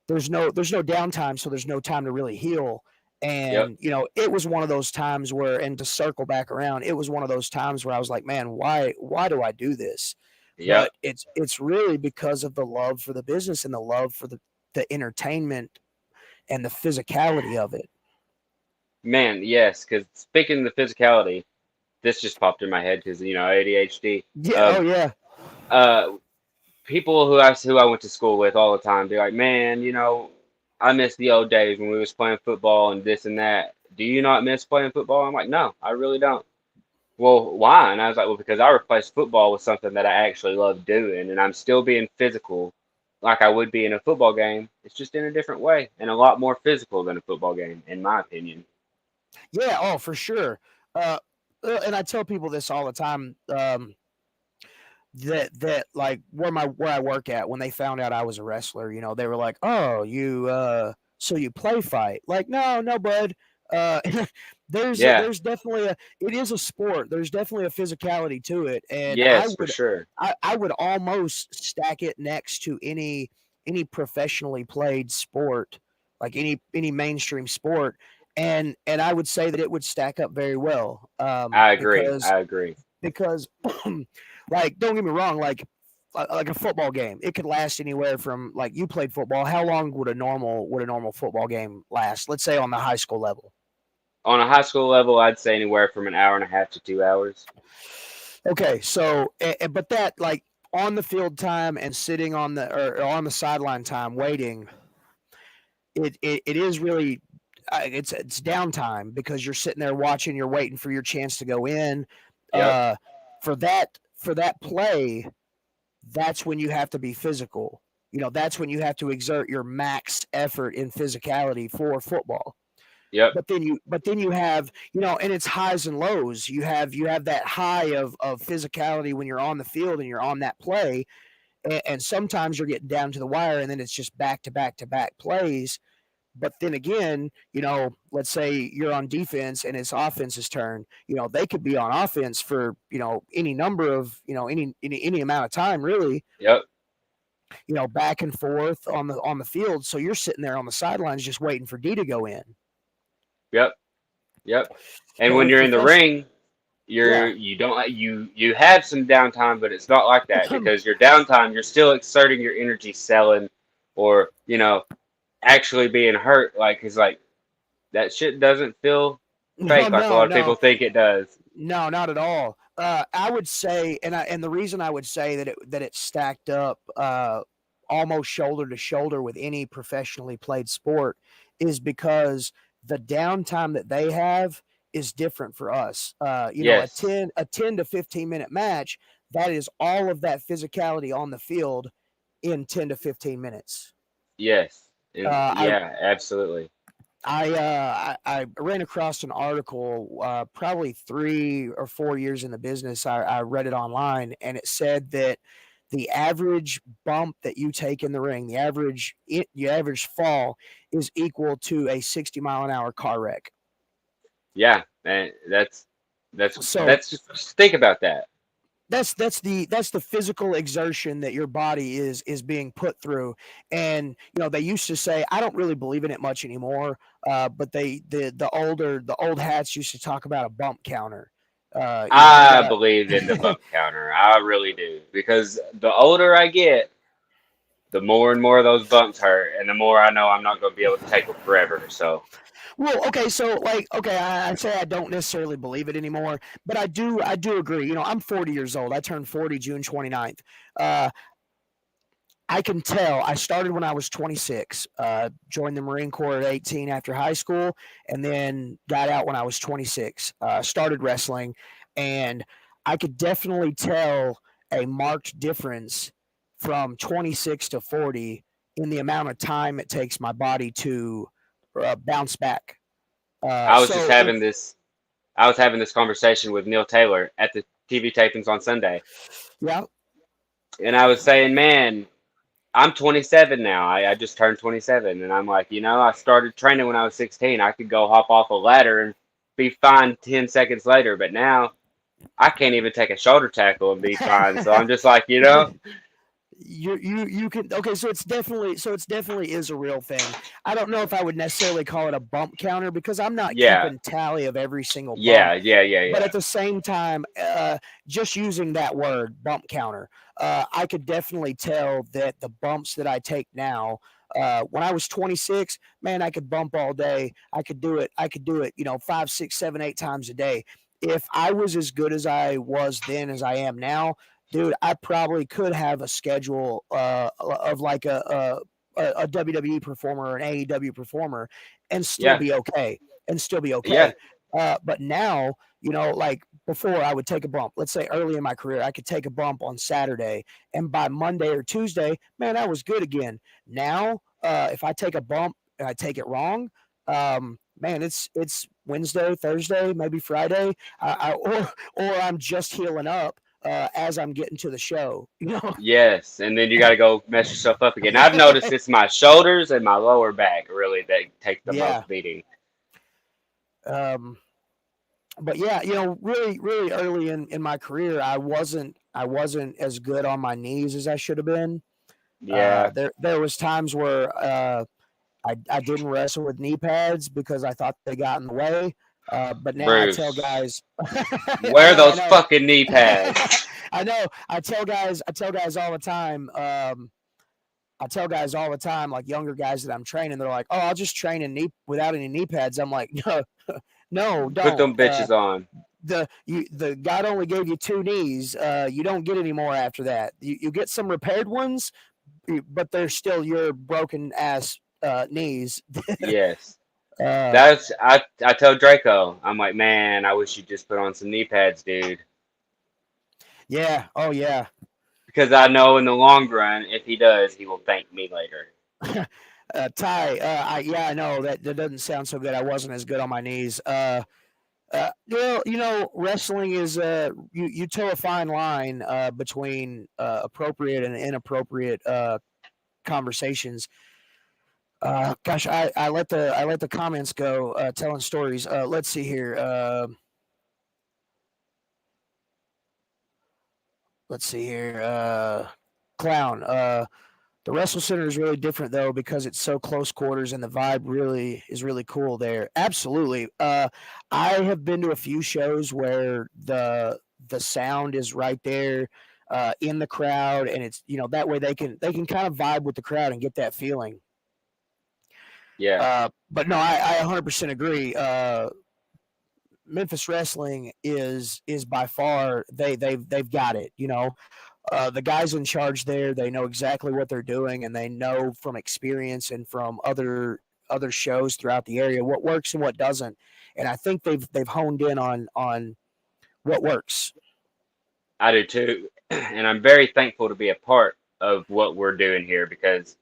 there's no downtime, so there's no time to really heal. Yep, And it was one of those times where, and to circle back around, it was one of those times where I was like, man, why do I do this? yep. But it's really because of the love for the business, and the love for the entertainment and the physicality of it. Man, yes. Because speaking of the physicality, this just popped in my head because ADHD. Yeah. Oh Um, yeah. uh, People who I went to school with all the time, they're like, man, I miss the old days when we was playing football and this and that. Do you not miss playing football? I'm like, no, I really don't. Well, why? And I was like, well, because I replaced football with something that I actually love doing, and I'm still being physical like I would be in a football game. It's just in a different way and a lot more physical than a football game, in my opinion. Yeah, oh, for sure. Uh, and I tell people this all the time. That like where I work at, when they found out I was a wrestler, they were like, "Oh, you so you play fight?" Like, no, no, bud. Uh, Yeah. there's definitely it is a sport. There's definitely a physicality to it, and Yes, for sure. I would almost stack it next to any professionally played sport, like any mainstream sport, and I would say that it would stack up very well, I agree. because I agree. because like, don't get me wrong, like a football game, it could last anywhere from, like, you played football. How long would a normal football game last? Let's say on the high school level. On a high school level, I'd say anywhere from an hour and a half to 2 hours. Okay, so but that, like, on the field time and sitting on the or on the sideline time waiting, it is really it's downtime because you're sitting there watching, you're waiting for your chance to go in. Yep. Uh, for that play, that's when you have to be physical. That's when you have to exert your max effort in physicality for football. Yep. But then you have, and it's highs and lows. You have that high of physicality when you're on the field and you're on that play, and sometimes you're getting down to the wire, and then it's just back to back to back plays. But then again, let's say you're on defense and it's offense's turn. They could be on offense for any number of any amount of time, really. Yep. Back and forth on the field. So you're sitting there on the sidelines just waiting for D to go in. Yep. Yep. And But when with you're in the professional, ring, yeah, you don't you have some downtime, but it's not like that because your downtime, you're still exerting your energy selling or, actually being hurt. Like, cause like that shit doesn't feel no, fake like a no, lot of people no, think it does. no, not at all. I would say, and the reason I would say that it stacked up almost shoulder to shoulder with any professionally played sport is because the downtime that they have is different for us. A Yes. 10 to 15 minute match, that is all of that physicality on the field in 10 to 15 minutes. Yes. And Uh, I yeah, absolutely. I ran across an article probably 3 or 4 years in the business. I read it online, and it said that the average bump that you take in the ring, the average fall, is equal to a 60-mile-an-hour car wreck. Yeah. And So that's just think about that. that's the physical exertion that your body is being put through. And they used to say, I don't really believe in it much anymore, but the old hats used to talk about a bump counter. You I got believe in the bump counter. I really do. Because the older I get, the more and more those bumps hurt, and the more I know I'm not going to be able to take them forever. So, Well, okay, so, like, okay, I say I don't necessarily believe it anymore, but I do agree. I'm 40 years old. I turned 40 June 29th. Uh, I can tell. I started when I was 26. Joined the Marine Corps at 18 after high school, and then got out when I was 26. Started wrestling, and I could definitely tell a marked difference from 26 to 40 in the amount of time it takes my body to bounce back. I was just So having this I was having this conversation with Neil Taylor at the TV tapings on Sunday, yeah, and I was saying, man, I'm 27 now. I just turned 27, and I'm like, I started training when I was 16. I could go hop off a ladder and be fine 10 seconds later, but now I can't even take a shoulder tackle and be fine. So I'm just like, you can, okay, so it's definitely is a real thing. I don't know if I would necessarily call it a bump counter because I'm not yeah, keeping tally of every single bump, yeah, yeah, yeah, but yeah, at the same time, just using that word bump counter, I could definitely tell that the bumps that I take now, when I was 26, man, I could bump all day. I could do it 5, 6, 7, 8 times a day. If I was as good as I was then as I am now, dude, I probably could have a schedule of like a WWE performer or an AEW performer, and still yeah, be okay. And still be yeah, okay. But now, like before, I would take a bump. Let's say early in my career, I could take a bump on Saturday, and by Monday or Tuesday, man, I was good again. Now, if I take a bump and I take it wrong, man, it's Wednesday, Thursday, maybe Friday, or I'm just healing up as I'm getting to the show. Yes, and then you got to go mess yourself up again. I've noticed it's my shoulders and my lower back really that take the Yeah. most beating. Um, but yeah, really, really early in my career, I wasn't as good on my knees as I should have been. Yeah, There was times where I didn't wrestle with knee pads because I thought they got in the way. But now I tell Bruce, guys, wear I those know, fucking knee pads. I know. I tell guys all the time. I tell guys all the time, like younger guys that I'm training, they're like, "Oh, I'll just train in knee without any knee pads." I'm like, "No, no, Put don't." them bitches on. The God only gave you two knees. You don't get any more after that. You get some repaired ones, but they're still your broken ass knees. Yes. uh, I tell Draco, I'm like, man, I wish you just put on some knee pads, dude. yeah. Oh yeah. Because I know in the long run, if he does, he will thank me later. Ty. Yeah. I know that doesn't sound so good. I wasn't as good on my knees. Well, wrestling is you toe a fine line between appropriate and inappropriate conversations. Gosh, I let the comments go telling stories. Let's see here. Let's see here. Clown. The Wrestle Center is really different though because it's so close quarters and the vibe really is really cool there. Absolutely. I have been to a few shows where the sound is right there in the crowd, and it's that way they can kind of vibe with the crowd and get that feeling. Yeah. But no, I 100% agree. Memphis wrestling is by far they've got it. The guys in charge there, they know exactly what they're doing, and they know from experience and from other shows throughout the area what works and what doesn't. And I think they've honed in on what works. I do too. And I'm very thankful to be a part of what we're doing here because,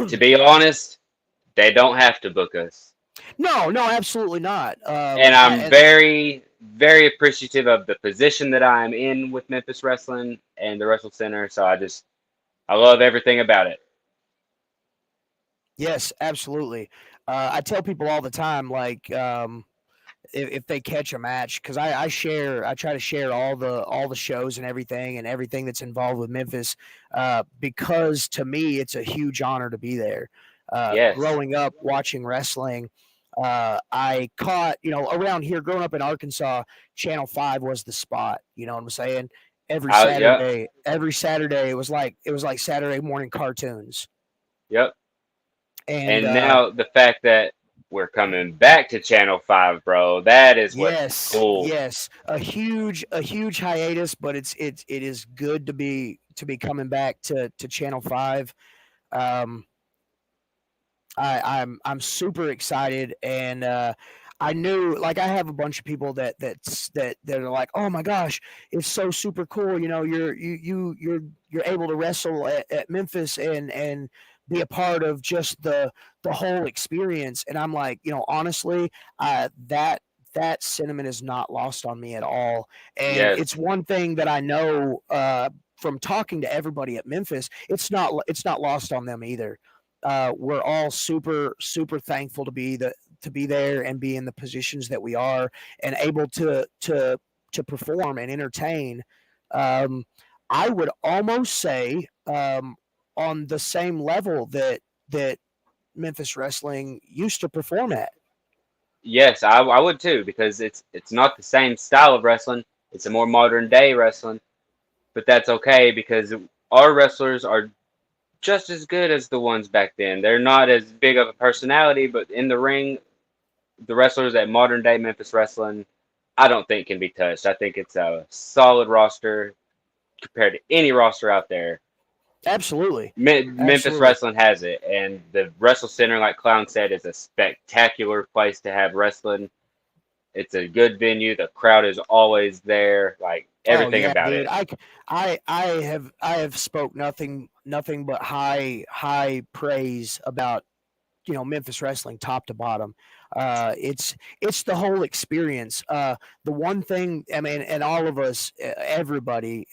to be honest, they don't have to book us. No, no, absolutely not. And I'm And very, very appreciative of the position that I'm in with Memphis Wrestling and the Wrestle Center. So I love everything about it. yes, absolutely. I tell people all the time, like if they catch a match, because I try to share all the shows and everything that's involved with Memphis, because to me it's a huge honor to be there. Yes. Growing up watching wrestling, I caught around here growing up in Arkansas, Channel 5 was the spot. You know what I'm saying? Yep. Every Saturday it was like Saturday morning cartoons, Yep. and And now the fact that we're coming back to Channel 5, bro, that is what's yes, cool. yes, a huge hiatus, but it is good to be coming back to Channel 5. Um, I'm super excited, and I knew, like, I have a bunch of people that are like, oh my gosh, it's so super cool. You're able to wrestle at Memphis and be a part of just the whole experience. And I'm like, honestly, that sentiment is not lost on me at all. And it's Yes. one thing that I know from talking to everybody at Memphis, it's not lost on them either. We're all super super thankful to be there and be in the positions that we are and able to perform and entertain. Um, I would almost say on the same level that Memphis wrestling used to perform at. Yes, I would too because it's not the same style of wrestling. It's a more modern day wrestling, but that's okay because our wrestlers are just as good as the ones back then. They're not as big of a personality, but in the ring, the wrestlers at modern day Memphis wrestling, I don't think can be touched. I think it's a solid roster compared to any roster out there. Absolutely. Memphis Absolutely. wrestling has it, and the Wrestle Center, like Clown said, is a spectacular place to have wrestling. It's a good venue. The crowd is always there. Like Oh everything yeah, about dude. it. I have spoke nothing but high praise about Memphis wrestling top to bottom. It's the whole experience. The one thing, I mean, and all of us, everybody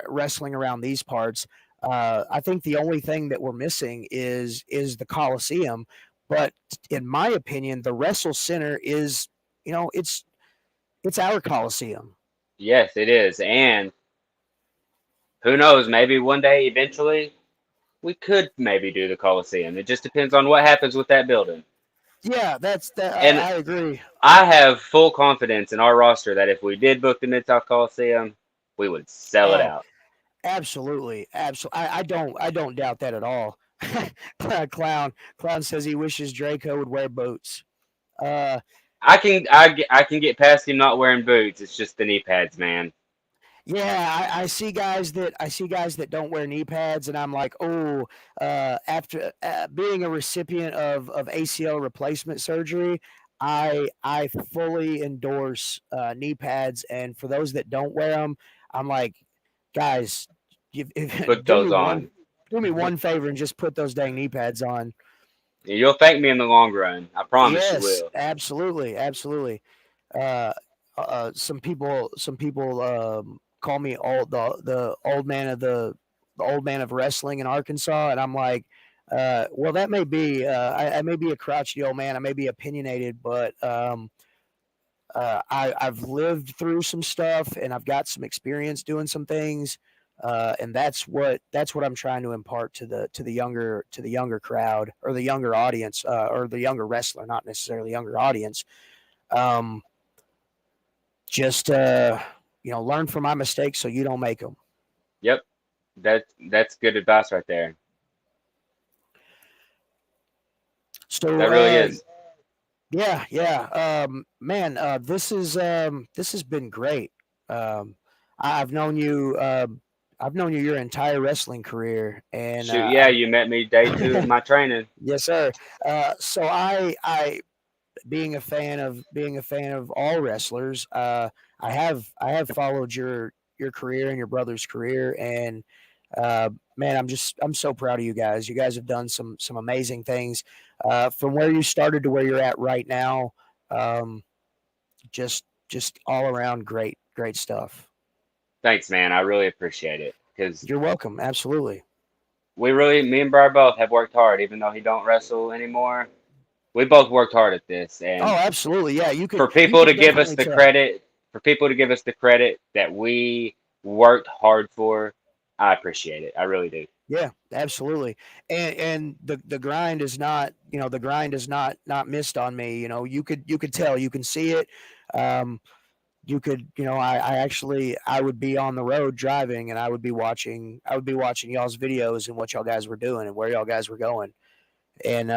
wrestling around these parts. I think the only thing that we're missing is the Coliseum. But in my opinion, the Wrestle Center is, it's our Coliseum. Yes, it is. And who knows? Maybe one day, eventually, we could maybe do the Coliseum. It just depends on what happens with that building. Yeah, that's that. And I agree. I have full confidence in our roster that if we did book the Mid South Coliseum, we would sell it Oh, out. absolutely, absolutely. I don't doubt that at all. Clown says he wishes Draco would wear boots. Uh, I can get past him not wearing boots. It's just the knee pads, man. yeah, I see guys that don't wear knee pads, and I'm like, oh, after being a recipient of ACL replacement surgery, I fully endorse knee pads, and for those that don't wear them, I'm like, guys, Put do me those one on. do me one favor and just put those dang knee pads on. You'll thank me in the long run. I promise you Yes, will. absolutely, absolutely. Uh, some people call me the old man of the old man of wrestling in Arkansas, and I'm like, well, that may be. I may be a crotchety old man. I may be opinionated, but I've lived through some stuff, and I've got some experience doing some things. And that's what I'm trying to impart to the younger crowd, or the younger audience, or the younger wrestler, not necessarily younger audience. Um, just learn from my mistakes so you don't make them. Yep, that's good advice right there. So That really is. yeah, yeah, man, this has been great. I've known you. I've known you your entire wrestling career, and Shoot, yeah, you met me day two of my training. yes, sir. So being a fan of all wrestlers, I have followed your career and your brother's career, and man, I'm so proud of you guys. You guys have done some amazing things, from where you started to where you're at right now. Um, just all around great stuff. Thanks, man. I really appreciate it because You're welcome. Absolutely. me and Brad both have worked hard, even though he don't wrestle anymore. We both worked hard at this, Oh, and absolutely. Yeah, you could for you people could to give us definitely the tell. credit, for people to give us the credit that we worked hard for, I appreciate it. I really do. Yeah, absolutely. And the grind is not, not missed on me. You could tell, you can see it. Um, you could, I would be on the road driving, and I would be watching y'all's videos and what y'all guys were doing and where y'all guys were going. And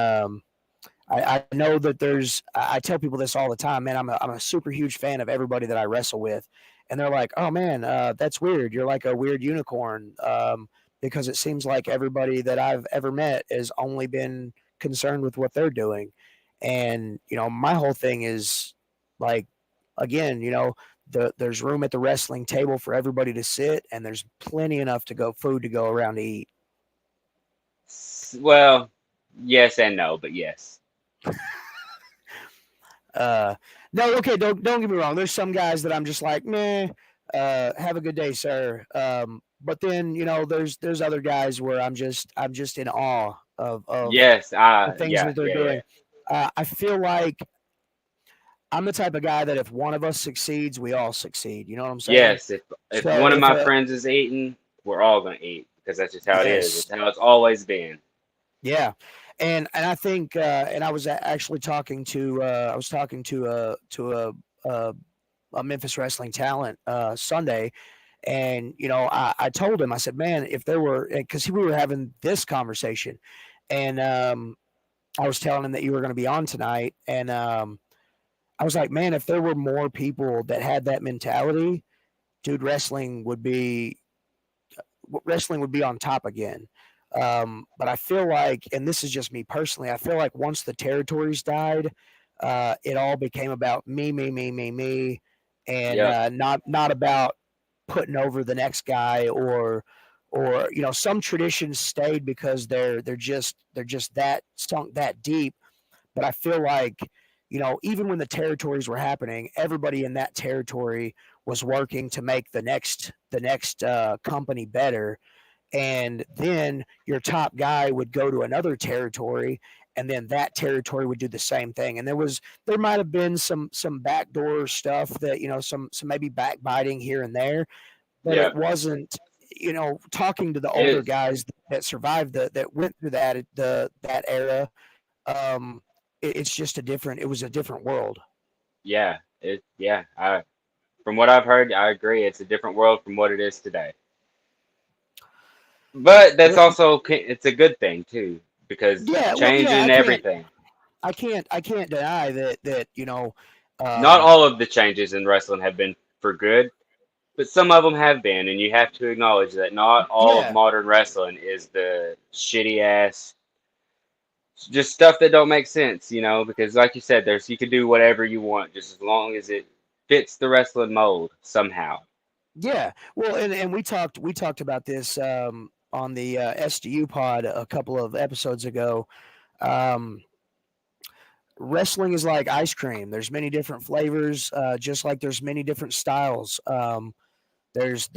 I know that I tell people this all the time, man. I'm a super huge fan of everybody that I wrestle with, and they're like, "Oh man, that's weird. You're like a weird unicorn," because it seems like everybody that I've ever met has only been concerned with what they're doing, and my whole thing is like, again, there's room at the wrestling table for everybody to sit, and there's plenty enough to go food to go around to eat. Well, yes and no, but yes. Uh, no, okay, don't get me wrong. There's some guys that I'm just like, meh. Have a good day, sir. But then there's other guys where I'm just in awe of Yes, the things yeah, that they're yeah, yeah. doing. I feel like I'm the type of guy that if one of us succeeds, we all succeed. You know what I'm saying? Yes, if So one of if my friends is eating, we're all gonna eat because that's just how it is. yes, It's how it's always been. yeah, and I think and I was actually talking to a a Memphis wrestling talent Sunday. And I told him, I said, man, if there were, because we were having this conversation, and I was telling him that you were going to be on tonight, and I was like, man, if there were more people that had that mentality, dude, wrestling wrestling would be on top again. But I feel like, and this is just me personally, I feel like once the territories died, it all became about me, and Yep. not about putting over the next guy, or some traditions stayed because they're just that sunk that deep. But I feel like, even when the territories were happening, everybody in that territory was working to make the next company better. And then your top guy would go to another territory, and then that territory would do the same thing. And there might have been some backdoor stuff, that some maybe backbiting here and there, but it Yep. wasn't. Talking to the It older is. guys that survived, that went through that era. It's just it was a different world. Yeah. Yeah. From what I've heard, I agree. It's a different world from what it is today. But that's But also it's a good thing too because yeah, well, yeah, changing everything. I can't deny that Not um, all of the changes in wrestling have been for good, but some of them have been, and you have to acknowledge that not all of yeah, modern wrestling is the shitty ass, just stuff that don't make sense, because like you said, you can do whatever you want just as long as it fits the wrestling mold somehow. yeah. Well, and we talked about this on the SDU pod a couple of episodes ago. Um, Wrestling is like ice cream. There's many different flavors, just like there's many different styles. There's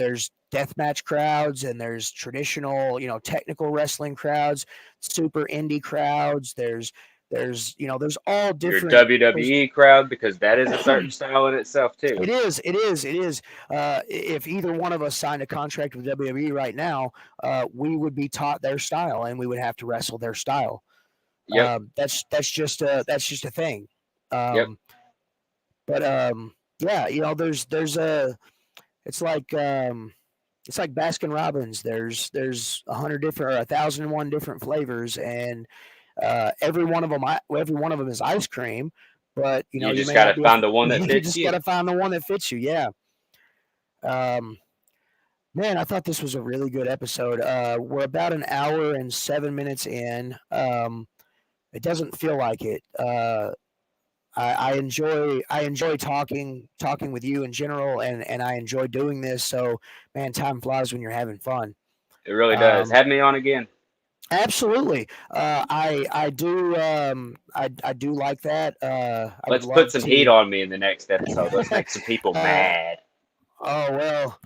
deathmatch crowds, and there's traditional, technical wrestling crowds, super indie crowds. There's all Your different. There's WWE crowd, because that is a certain style in itself too. it is. If either one of us signed a contract with WWE right now, we would be taught their style, and we would have to wrestle their style. Yep, That's just a thing. yep. Um, but yeah, there's a it's like Baskin Robbins. There's 100 different, or 1,001 different flavors, and every one of them is ice cream. But You you just may got not to be find the one that you fits just got you. to find the one that fits you. Yeah. Um, Man, I thought this was a really good episode. We're about an hour and 7 minutes in. It doesn't feel like it. I enjoy talking with you in general, and I enjoy doing this. So, man, time flies when you're having fun. It really does. Um, Have me on again. Absolutely. I do like that. I would Let's put love some heat to. on me in the next episode. Let's make some people uh, mad. oh well,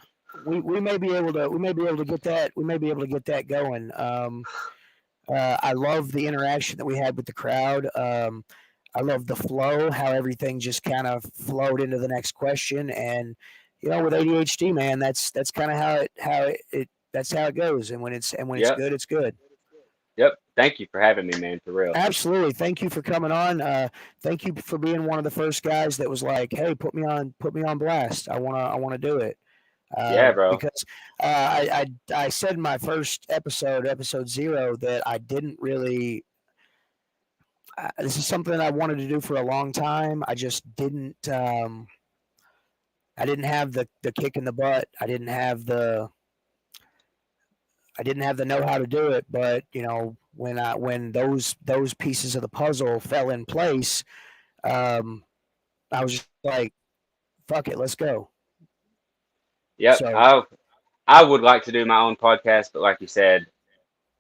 we may be able to get that. We may be able to get that going. I love the interaction that we had with the crowd. I love the flow, how everything just kind of flowed into the next question. And with ADHD, man, that's kind of how it that's how it goes. And when it's Yep, good, it's good. yep. Thank you for having me, man, for real. Absolutely. Thank you for coming on. Thank you for being one of the first guys that was like, "Hey, put me on blast. I wanna do it." Yeah, bro. Because I said in my first episode 0, that I didn't really. This is something that I wanted to do for a long time. I just didn't. I didn't have the kick in the butt. I didn't have the know how to do it. But when those pieces of the puzzle fell in place, um, I was just like, "Fuck it, let's go." Yep. So I would like to do my own podcast, but like you said,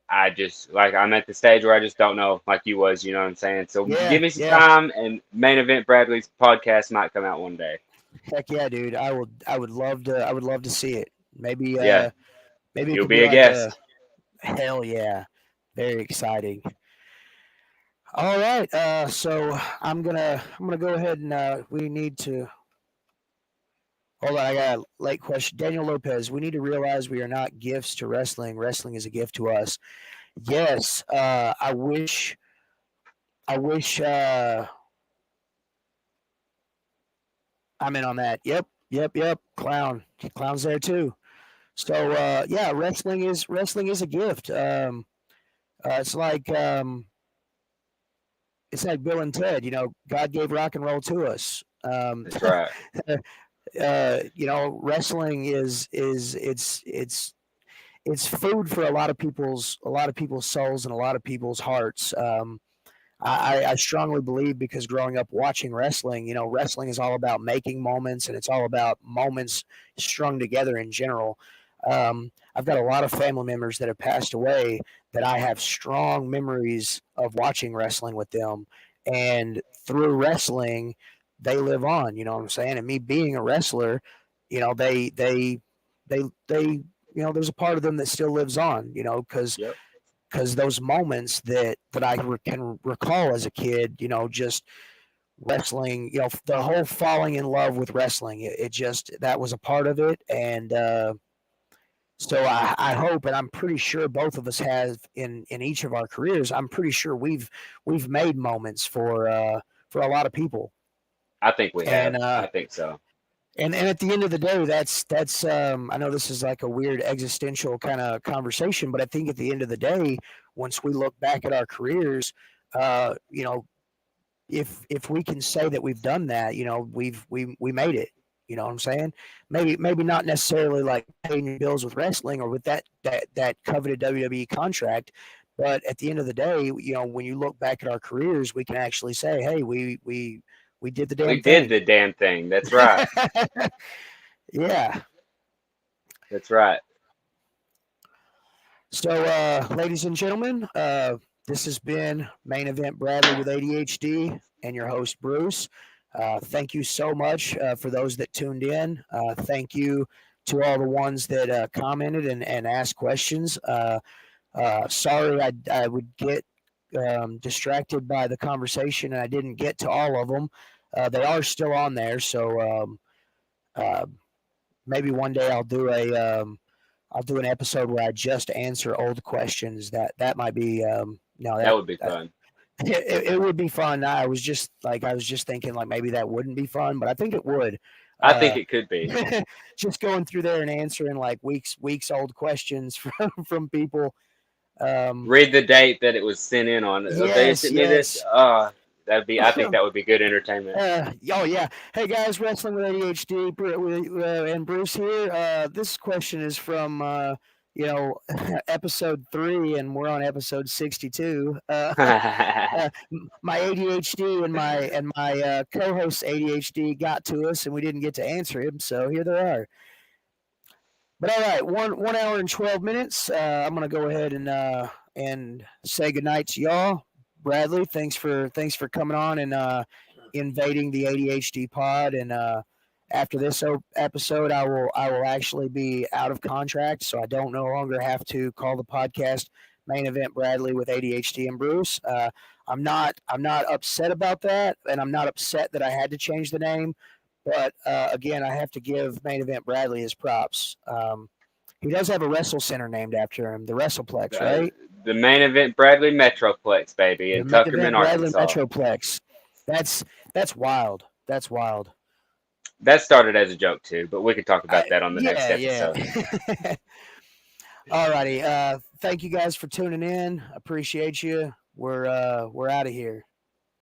I just like I'm at the stage where I just don't know, like you was. You know what I'm saying? So yeah, give me some yeah, time, and Main Event Bradley's podcast might come out one day. heck yeah, dude. I would love to see it. Maybe Yeah, maybe it you'll could be be a like a guest. hell yeah, very exciting. All right, so I'm gonna go ahead, and we need to hold on. I got a late question. Daniel Lopez. We need to realize we are not gifts to wrestling. Wrestling is a gift to us. Yes. I wish. I wish. I'm in on that. Yep. Yep. Yep. Clown's there too. So yeah, wrestling is a gift. It's like Bill and Ted. God gave rock and roll to us. That's right. Wrestling is it's it's food for a lot of people's souls and a lot of people's hearts. I strongly believe, because growing up watching wrestling, wrestling is all about making moments, and it's all about moments strung together in general. I've got a lot of family members that have passed away that I have strong memories of watching wrestling with them, and through wrestling, they live on. You know what I'm saying? And me being a wrestler, they there's a part of them that still lives on. Because Yep. those moments that I can recall as a kid, just wrestling, the whole falling in love with wrestling, it just, that was a part of it. And so I hope, and I'm pretty sure both of us have in each of our careers, I'm pretty sure we've made moments for a lot of people. I think we have. And I think so. and at the end of the day, that's I know this is like a weird existential kind of conversation, but I think at the end of the day, once we look back at our careers, uh, you know, if we can say that we've done that, we made it. You know what I'm saying? Maybe not necessarily like paying your bills with wrestling or with that coveted WWE contract, but at the end of the day, when you look back at our careers, we can actually say, hey, we did the damn We did thing. the damn thing. That's right. Yeah. That's right. So, ladies and gentlemen, this has been Main Event Bradley with ADHD and your host, Bruce. Thank you so much for those that tuned in. Thank you to all the ones that commented and asked questions. Sorry, I would get distracted by the conversation and I didn't get to all of them. They are still on there, so uh, maybe one day I'll do an episode where I just answer old questions. That might be no That would be fun. it would be fun. I was just thinking like maybe that wouldn't be fun, but I think it would. I think it could be. Just going through there and answering like weeks old questions from people. Read the date that it was sent in on. They Yes, sent me this. That'd be. I think that would be good entertainment. Oh yeah. Hey guys, wrestling with ADHD and Bruce here. This question is from episode 3, and we're on episode 62. My ADHD and my co-host ADHD got to us, and we didn't get to answer him. So here they are. But all right, 1 hour and 12 minutes. I'm gonna go ahead and say goodnight to y'all. Bradley, thanks for coming on and invading the ADHD pod. And after this episode, I will actually be out of contract, so I don't no longer have to call the podcast Main Event Bradley with ADHD and Bruce. I'm not upset about that, and I'm not upset that I had to change the name. But again, I have to give Main Event Bradley his props. He does have a wrestle center named after him, the WrestlePlex, right? The Main Event Bradley Metroplex, baby, in Tuckerman, Bradley Arkansas. Metroplex. That's wild. That's wild. That started as a joke too, but we can talk about that on the next episode. Yeah. Alrighty. Thank you guys for tuning in. Appreciate you. We're out of here.